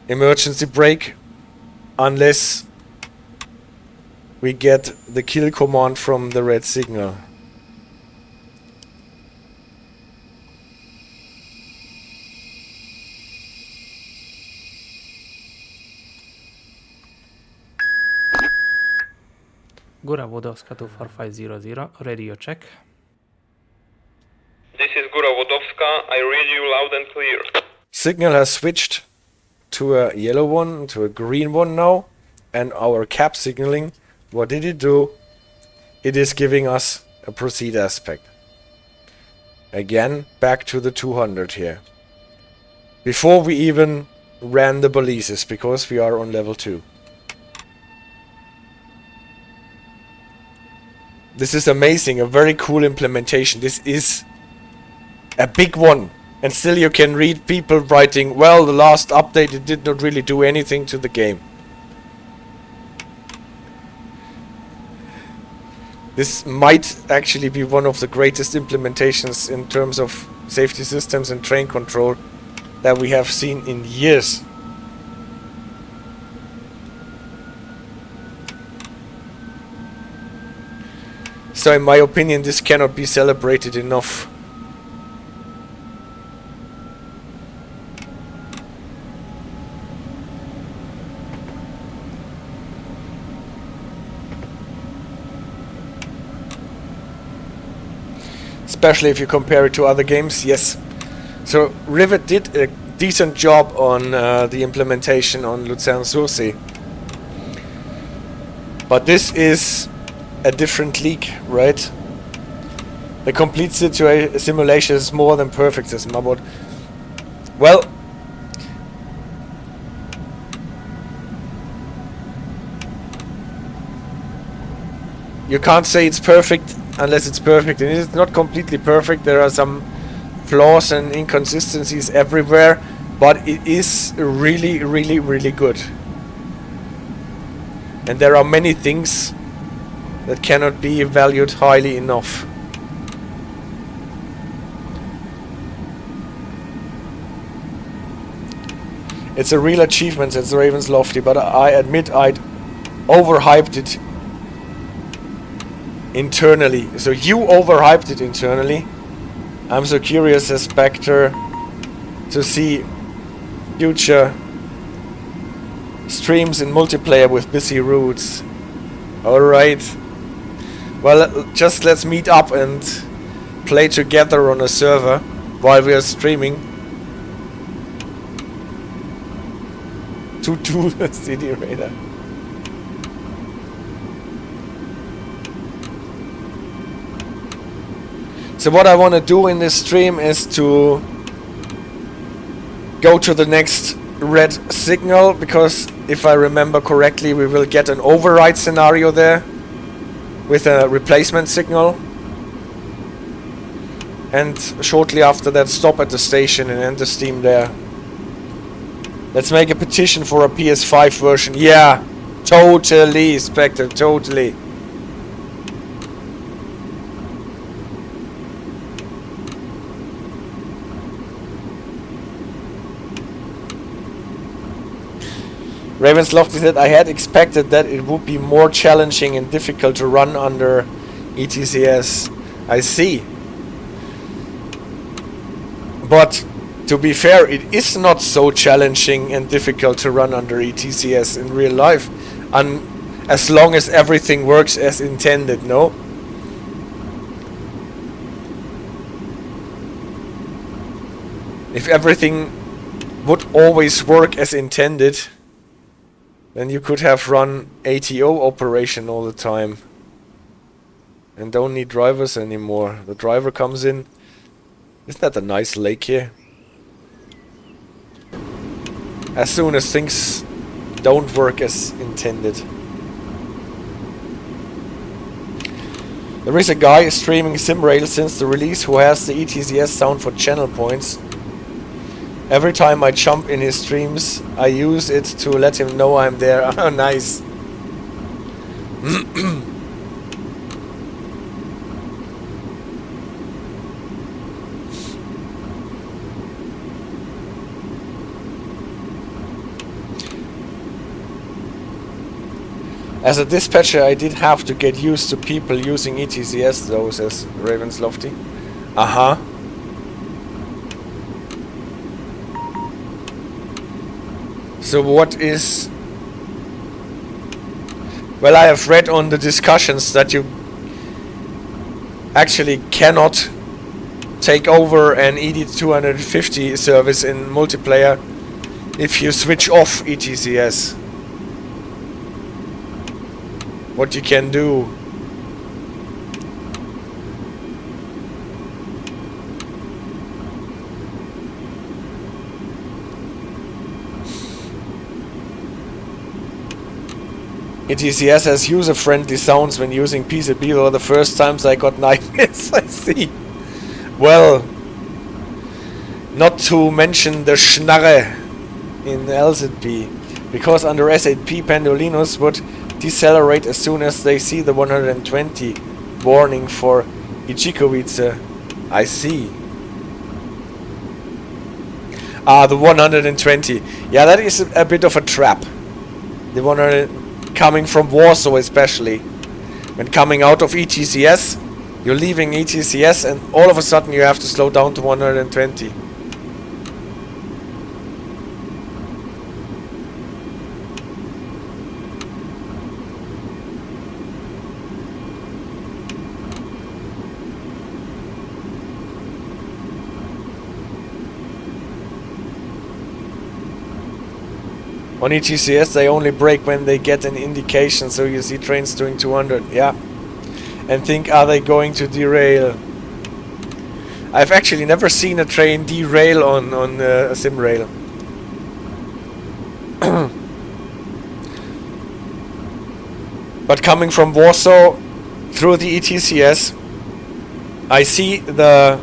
emergency brake unless we get the kill command from the red signal. Góra Włodowska to 4500, radio check. This is Góra Włodowska. I read you loud and clear. Signal has switched to a yellow one, to a green one now, and our cap signaling, what did it do? It is giving us a proceed aspect. Again, back to the 200 here. Before we even ran the balises, because we are on level 2. This is amazing, a very cool implementation. This is a big one And still you can read people writing, well, the last update, it did not really do anything to the game. This might actually be one of the greatest implementations in terms of safety systems and train control that we have seen in years. So in my opinion, this cannot be celebrated enough. Especially if you compare it to other games, yes. So Rivet did a decent job on the implementation on Luzern-Sursee. But this is a different league, right? The complete simulation is more than perfect, says Mabot. Well, you can't say it's perfect unless it's perfect, and it's not completely perfect. There are some flaws and inconsistencies everywhere, but it is really, really, really good. And there are many things that cannot be valued highly enough. It's a real achievement, says Ravens Lofty, but I admit I'd overhyped it internally. So you overhyped it internally. I'm so curious as Spectre to see future streams in multiplayer with busy routes. Alright. Well, just let's meet up and play together on a server while we are streaming. To the City Raider. So what I want to do in this stream is to go to the next red signal, because if I remember correctly, we will get an override scenario there with a replacement signal, and shortly after that stop at the station and end the stream there. Let's make a petition for a PS5 version. Yeah, totally, Spectre, totally. Ravensloft said, I had expected that it would be more challenging and difficult to run under ETCS. I see. But to be fair, it is not so challenging and difficult to run under ETCS in real life, as long as everything works as intended, no? If everything would always work as intended, then you could have run ATO operation all the time and don't need drivers anymore. The driver comes in. Isn't that a nice lake here? As soon as things don't work as intended. There is a guy streaming SimRail since the release who has the ETCS sound for channel points. Every time I jump in his streams, I use it to let him know I'm there. Oh, nice. As a dispatcher, I did have to get used to people using ETCS though, says Ravens Lofty. Uh-huh. So what is... Well, I have read on the discussions that you actually cannot take over an ED250 service in multiplayer if you switch off ETCS. What you can do. ETCS has user-friendly sounds when using PCB, though the first times I got nightmares. I see. Well, Not to mention the Schnarre in LZP, because under SHP Pendolinos would decelerate as soon as they see the 120 warning for Ichikowice. I see. Ah, the 120. Yeah, that is a bit of a trap. The 100 coming from Warsaw especially. When coming out of ETCS, you're leaving ETCS and all of a sudden you have to slow down to 120. On ETCS they only brake when they get an indication, so you see trains doing 200, yeah. And think, are they going to derail? I've actually never seen a train derail on SimRail. But coming from Warsaw through the ETCS, I see the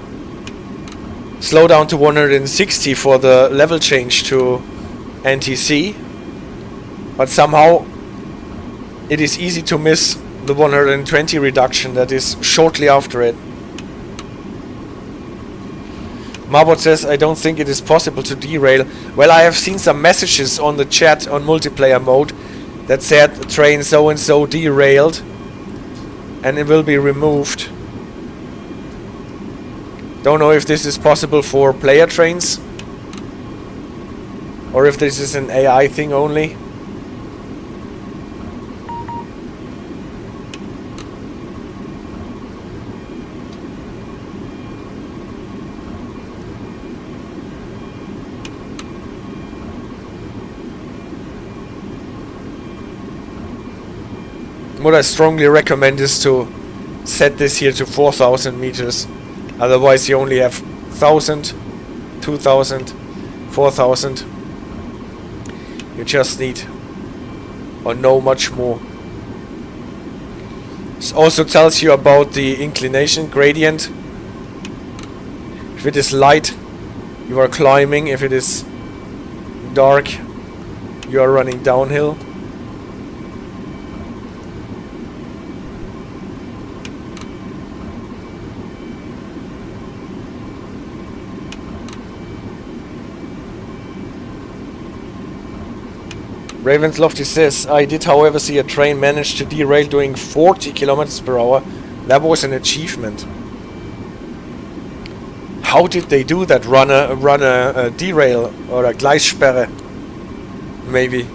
slowdown to 160 for the level change to NTC. But somehow it is easy to miss the 120 reduction that is shortly after it. Marbot says, I don't think it is possible to derail. Well, I have seen some messages on the chat on multiplayer mode that said train so and so derailed and it will be removed. Don't know if this is possible for player trains or if this is an AI thing only. What I strongly recommend is to set this here to 4,000 meters. Otherwise you only have 1,000, 2,000, 4,000. You just need or know much more. This also tells you about the inclination gradient. If it is light, you are climbing. If it is dark, you are running downhill. Ravens Lofty says, I did however see a train manage to derail doing 40 kilometers per hour. That was an achievement. How did they do that? Run a derail or a Gleissperre? Maybe.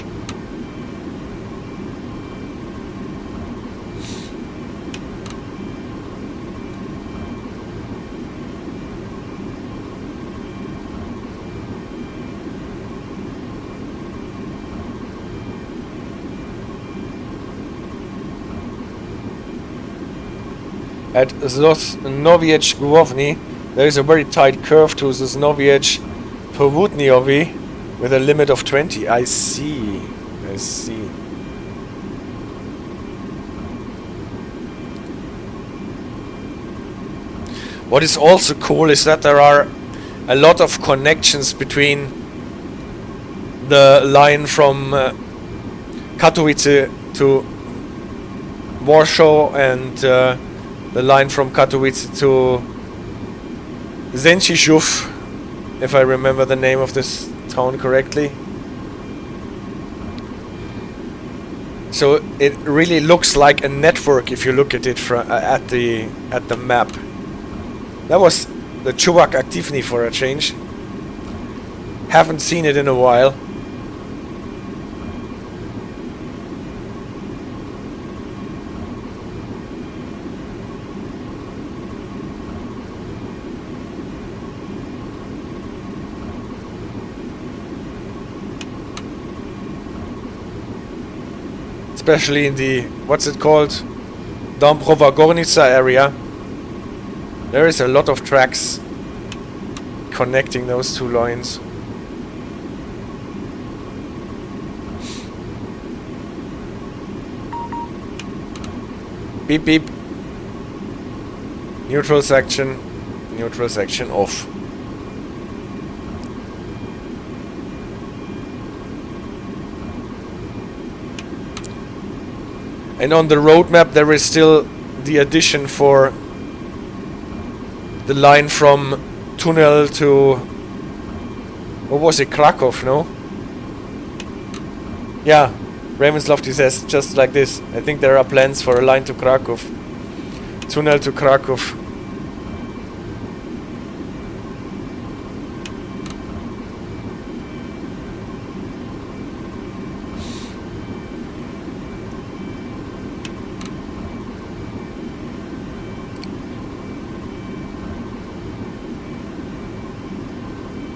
At Sosnowiec Główny, there is a very tight curve to Sosnowiec Południowy with a limit of 20. I see. I see. What is also cool is that there are a lot of connections between the line from Katowice to Warsaw and the line from Katowice to Zęciszów, if I remember the name of this town correctly. So it really looks like a network if you look at it at the map. That was the Czuwak aktyvny for a change. Haven't seen it in a while. Especially in the, what's it called, Dąbrowa Górnicza area. There is a lot of tracks connecting those two lines. Beep beep. Neutral section off. And on the roadmap there is still the addition for the line from Tunnel to, what was it, Krakow, no? Yeah, Ravensloft says just like this. I think there are plans for a line to Krakow. Tunnel to Krakow.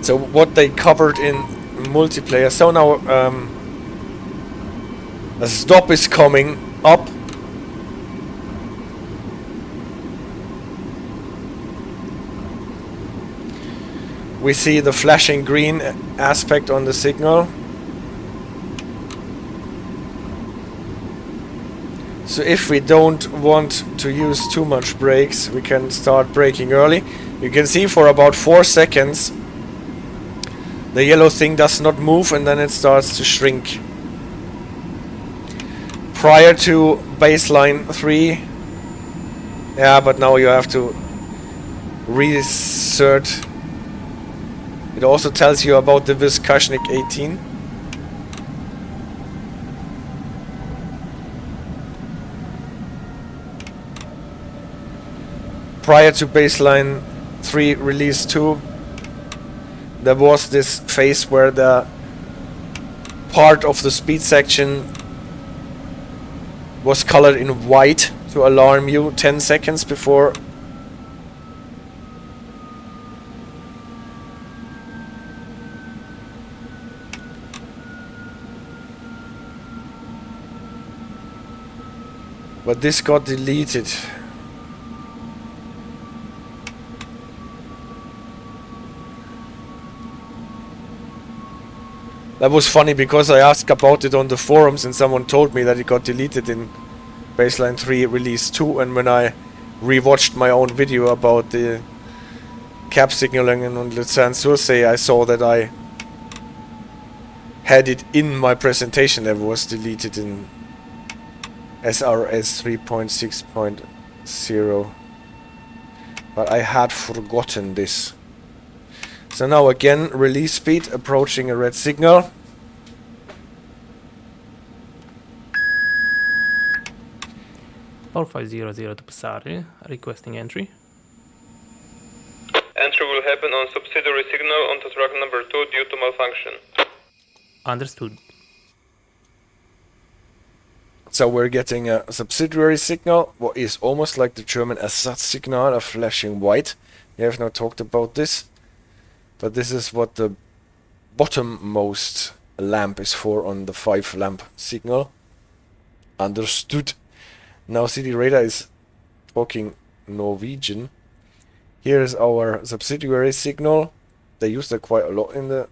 So what they covered in multiplayer. So now a stop is coming up. We see the flashing green aspect on the signal. So if we don't want to use too much brakes, we can start braking early. You can see for about 4 seconds the yellow thing does not move and then it starts to shrink. Prior to baseline 3, yeah, but now you have to reinsert. It also tells you about the Vyskashnik 18. Prior to baseline 3 release 2, there was this phase where the part of the speed section was colored in white to alarm you 10 seconds before. But this got deleted. That was funny because I asked about it on the forums and someone told me that it got deleted in baseline 3 release 2, and when I rewatched my own video about the cap signaling and on the Source, I saw that I had it in my presentation that was deleted in SRS 3.6.0, but I had forgotten this. So now again, release speed approaching a red signal. (4500) to Psary, requesting entry. Entry will happen on subsidiary signal onto track number 2 due to malfunction. Understood. So we're getting a subsidiary signal, what is almost like the German Ersatzsignal, a flashing white. We have now talked about this. But this is what the bottommost lamp is for on the 5 lamp signal. Understood. Now City Radar is talking Norwegian. Here is our subsidiary signal. They use that quite a lot in the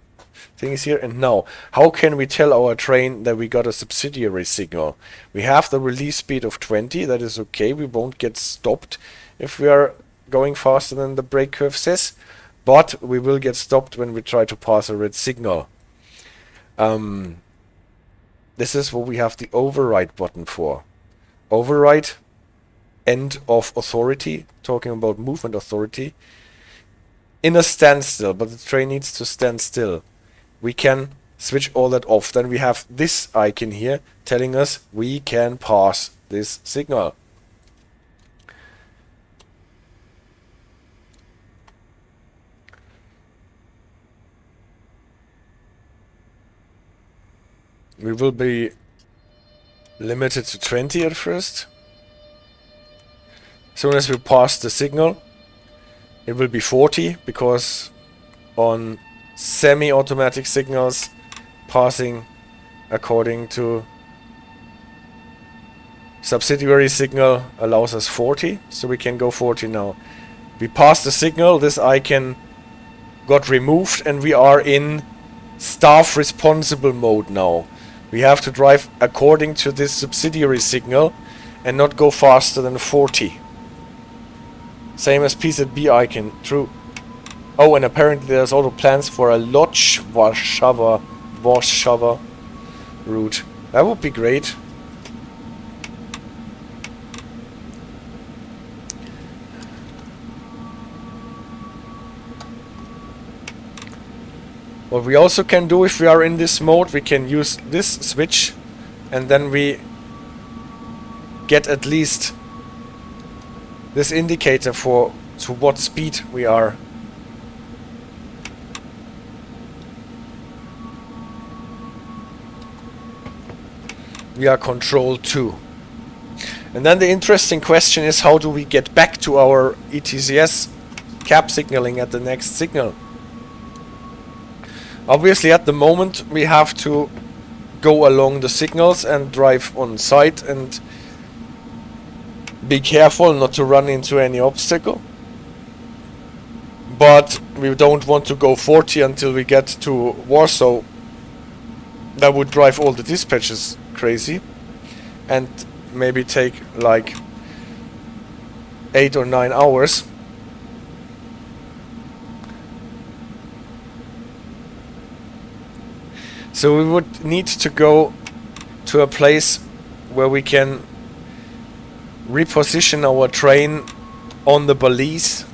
things here. And now, how can we tell our train that we got a subsidiary signal? We have the release speed of 20. That is okay. We won't get stopped if we are going faster than the brake curve says. But we will get stopped when we try to pass a red signal. This is what we have the override button for. Override, end of authority, talking about movement authority. In a standstill, but the train needs to stand still. We can switch all that off. Then we have this icon here telling us we can pass this signal. We will be limited to 20 at first. As soon as we pass the signal, it will be 40, because on semi-automatic signals, passing according to subsidiary signal allows us 40, so we can go 40 now. We passed the signal, this icon got removed, and we are in staff responsible mode now. We have to drive according to this subsidiary signal and not go faster than 40. Same as PZB icon, true. Oh, and apparently there's also plans for a Lodz Warsaw route. That would be great. What we also can do if we are in this mode, we can use this switch and then we get at least this indicator for to what speed we are. We are control 2. And then the interesting question is, how do we get back to our ETCS cab signaling at the next signal? Obviously at the moment we have to go along the signals and drive on site and be careful not to run into any obstacle. But we don't want to go 40 until we get to Warsaw. That would drive all the dispatches crazy and maybe take like 8 or 9 hours. So we would need to go to a place where we can reposition our train on the balise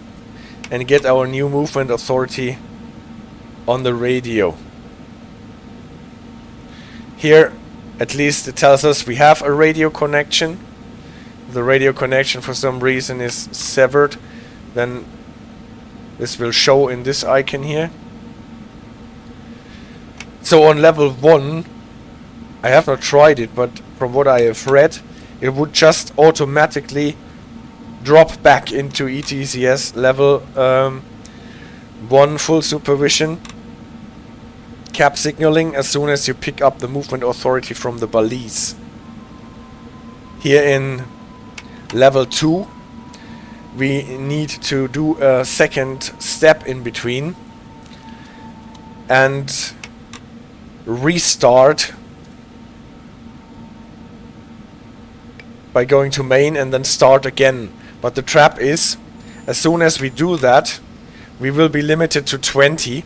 and get our new movement authority on the radio. Here, at least it tells us we have a radio connection. If the radio connection for some reason is severed, then this will show in this icon here. So on level 1, I have not tried it, but from what I have read, it would just automatically drop back into ETCS level 1 full supervision cab signaling as soon as you pick up the movement authority from the balise. Here in level 2, we need to do a second step in between and restart by going to main and then start again. But the trap is, as soon as we do that, we will be limited to 20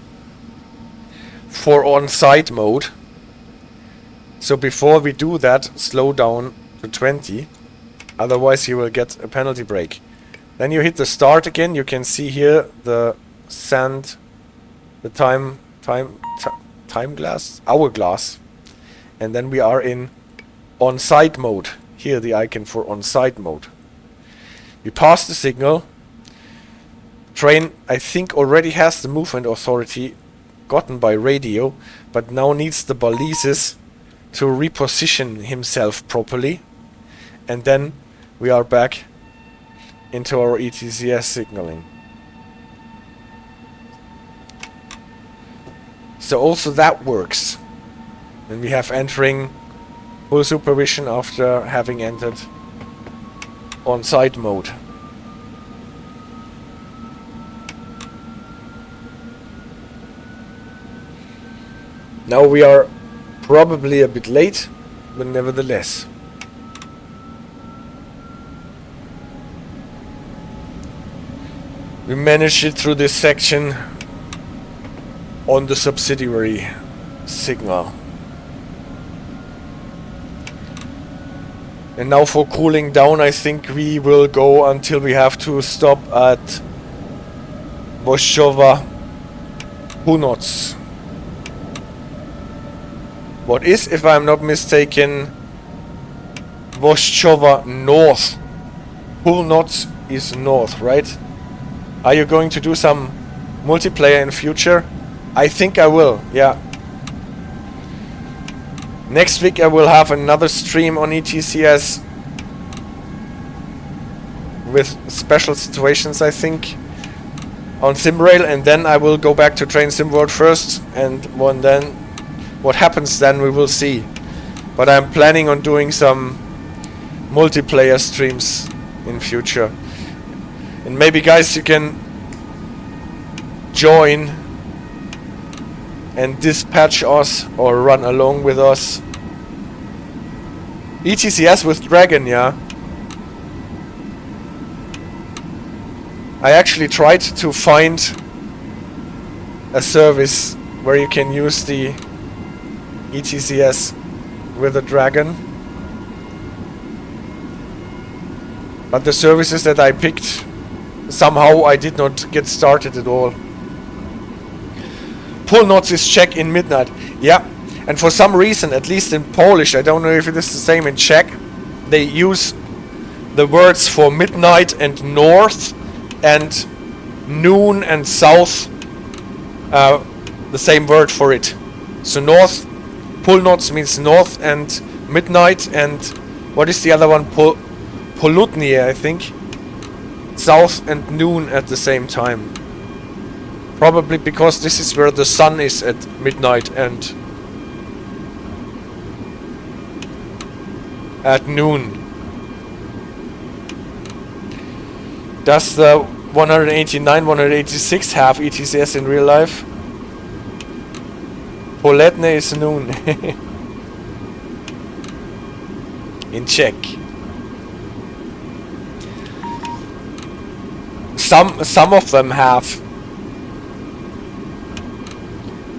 for on-site mode. So before we do that, slow down to 20, otherwise you will get a penalty break. Then you hit the start again. You can see here the sand, the hourglass, and then we are in on-site mode. Here the icon for on-site mode. We pass the signal. Train, I think, already has the movement authority gotten by radio, but now needs the balises to reposition himself properly, and then we are back into our ETCS signaling. So also that works. And we have entering full supervision after having entered on-site mode. Now we are probably a bit late, but nevertheless. We managed it through this section on the subsidiary signal. And now for cooling down, I think we will go until we have to stop at Włoszczowa Północ. What is, if I'm not mistaken, Włoszczowa North. Północ is north, right? Are you going to do some multiplayer in future? I think I will, yeah. Next week I will have another stream on ETCS with special situations, I think, on SimRail, and then I will go back to Train Sim World first, and then what happens then we will see. But I'm planning on doing some multiplayer streams in future. And maybe guys you can join and dispatch us or run along with us. ETCS with Dragon, yeah. I actually tried to find a service where you can use the ETCS with a Dragon, but the services that I picked, somehow I did not get started at all. Północ is Czech in midnight. Yeah, and for some reason, at least in Polish, I don't know if it is the same in Czech, they use the words for midnight and north and noon and south, the same word for it. So north, Północ means north, and midnight, and what is the other one? Poludnie, I think. South and noon at the same time. Probably because this is where the sun is at midnight and at noon. Does the 189, 186 have ETCS in real life? Poledne is noon. In Czech. Some of them have.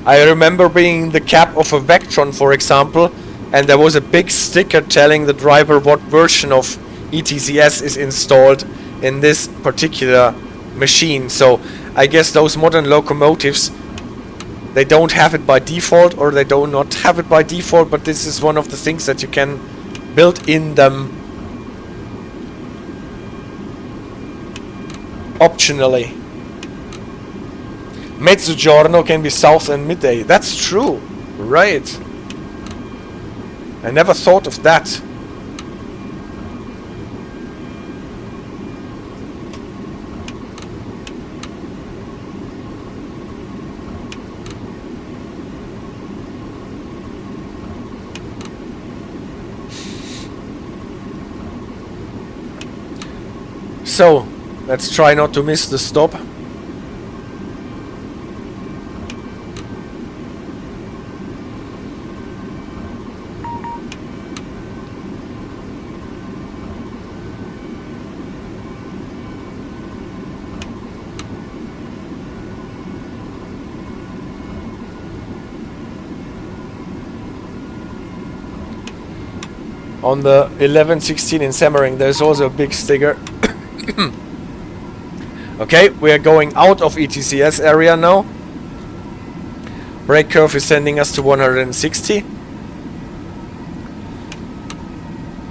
I remember being in the cab of a Vectron, for example, and there was a big sticker telling the driver what version of ETCS is installed in this particular machine. So I guess those modern locomotives, they don't have it by default, or they do not have it by default, but this is one of the things that you can build in them optionally. Mezzogiorno can be south and midday. That's true. Right. I never thought of that. So, let's try not to miss the stop. On the 1116 in Semmering, there's also a big sticker. Okay, we are going out of ETCS area now. Brake curve is sending us to 160.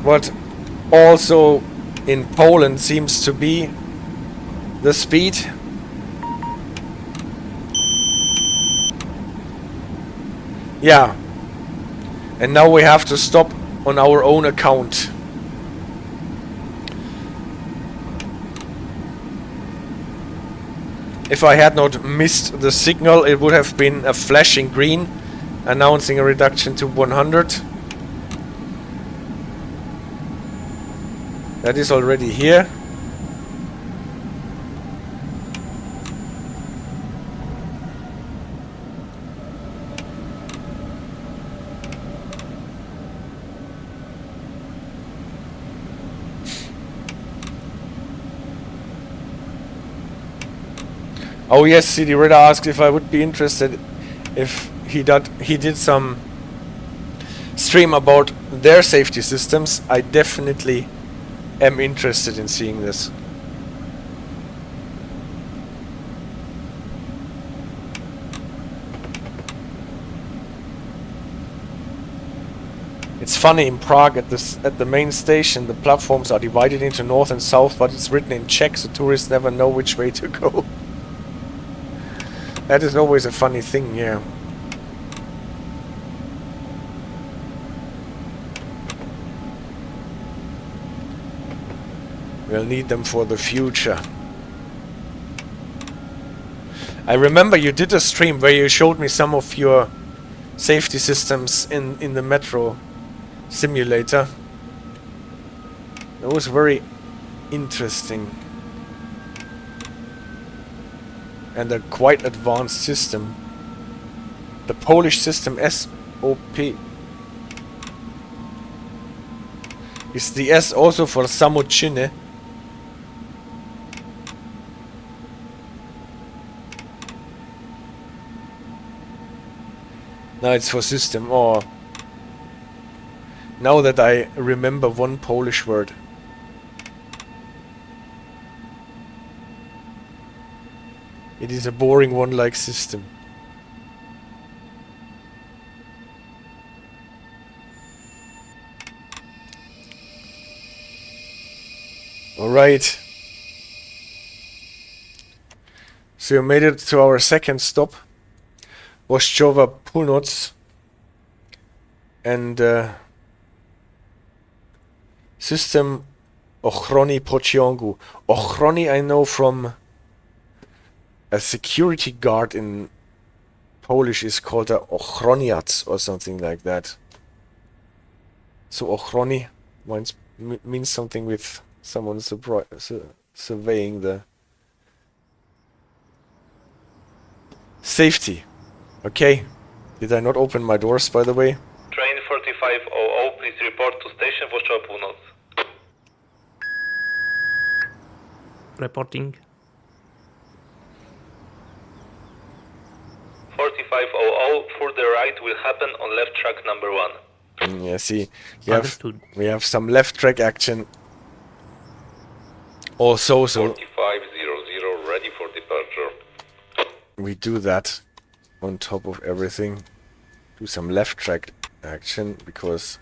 What also in Poland seems to be the speed. Yeah. And now we have to stop on our own account. If I had not missed the signal, it would have been a flashing green announcing a reduction to 100. That is already here. Oh yes, CD Ritter asked if I would be interested if he did some stream about their safety systems. I definitely am interested in seeing this. It's funny, in Prague at the main station the platforms are divided into north and south, but it's written in Czech, so tourists never know which way to go. That is always a funny thing, yeah. We'll need them for the future. I remember you did a stream where you showed me some of your safety systems in the metro simulator. It was very interesting. And a quite advanced system. The Polish system SOP. Is the S also for Samoczynne? No, it's for system. Or now that I remember one Polish word. It is a boring one like system. Alright. So we made it to our second stop. Włoszczowa Północ. And system ochrony pociągu. Ochrony I know from a security guard in Polish is called a ochroniac or something like that. So ochrony means something with someone surveying the safety. Okay. Did I not open my doors, by the way? Train 4500, please report to station Włoszczowa Północ. Reporting. 4500, further right will happen on left track number 1. Yeah, see, Understood. we have some left track action. Also, so 4500, ready for departure. we do that on top of everything. Do some left track action because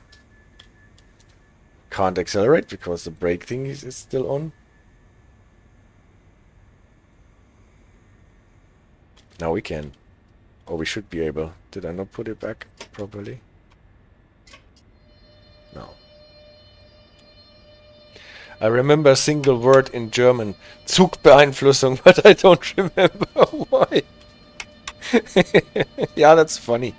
can't accelerate because the brake thing is still on. Now we can. Or we should be able. Did I not put it back properly? No. I remember a single word in German. Zugbeeinflussung, but I don't remember why. Yeah, that's funny.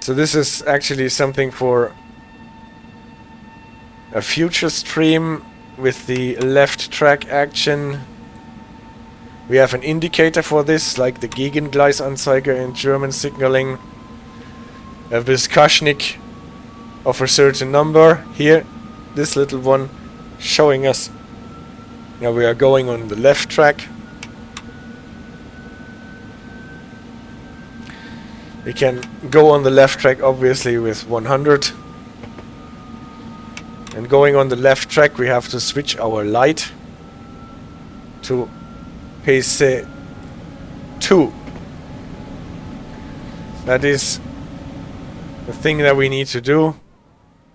So this is actually something for a future stream with the left track action. We have an indicator for this, like the Gegengleisanzeiger in German signaling. A Viscashnik of a certain number. Here, this little one showing us now we are going on the left track. We can go on the left track obviously with 100. And going on the left track we have to switch our light to pace 2. That is the thing that we need to do.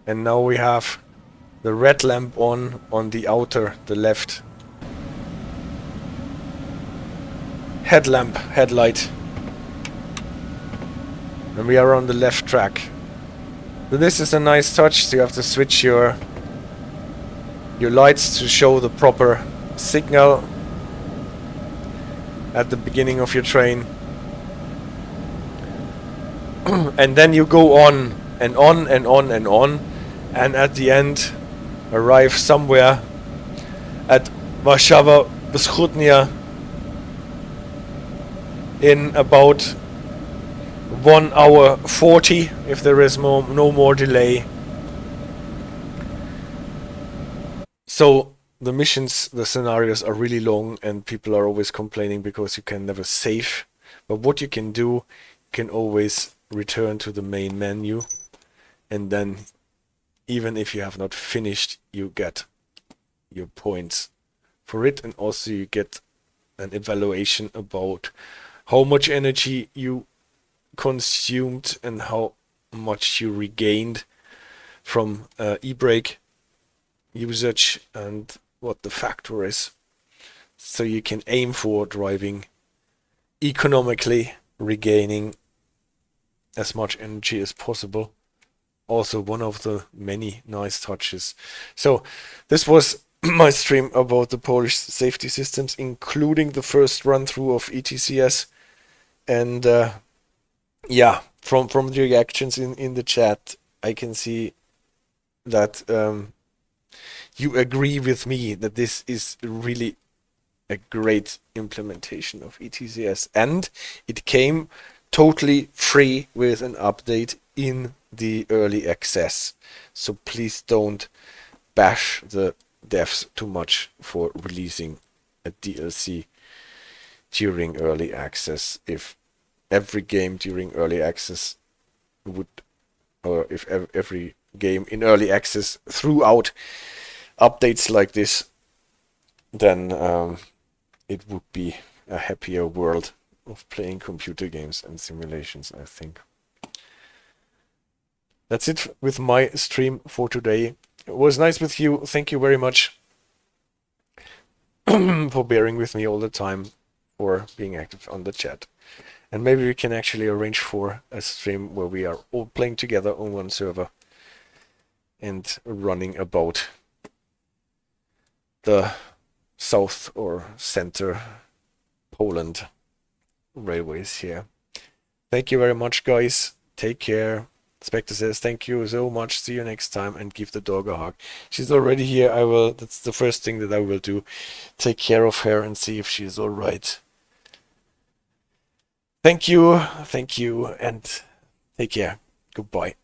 And now we have the red lamp on the outer, the left headlight. And we are on the left track. So this is a nice touch, so you have to switch your lights to show the proper signal at the beginning of your train. And then you go on and on and on and on, and at the end arrive somewhere at Włoszczowa Północ in about 1 hour 40 if there is no more delay. So the missions, the scenarios are really long and people are always complaining because you can never save. But what you can do, you can always return to the main menu, and then even if you have not finished, you get your points for it, and also you get an evaluation about how much energy you consumed and how much you regained from e-brake usage and what the factor is. So you can aim for driving economically, regaining as much energy as possible. Also one of the many nice touches. So this was my stream about the Polish safety systems, including the first run through of ETCS. And yeah, from the reactions in the chat, I can see that you agree with me that this is really a great implementation of ETCS, and it came totally free with an update in the early access. So please don't bash the devs too much for releasing a DLC during early access. If every game during early access would, or if every game in early access throughout updates like this, then it would be a happier world of playing computer games and simulations, I think. that's it with my stream for today. It was nice with you. Thank you very much for bearing with me all the time, for being active on the chat. And maybe we can actually arrange for a stream where we are all playing together on one server and running about the south or center Poland railways here. Thank you very much, guys. Take care. Spectre says thank you so much. See you next time, and give the dog a hug. She's already here. That's the first thing that I will do. Take care of her and see if she's all right. Thank you, and take care. Goodbye.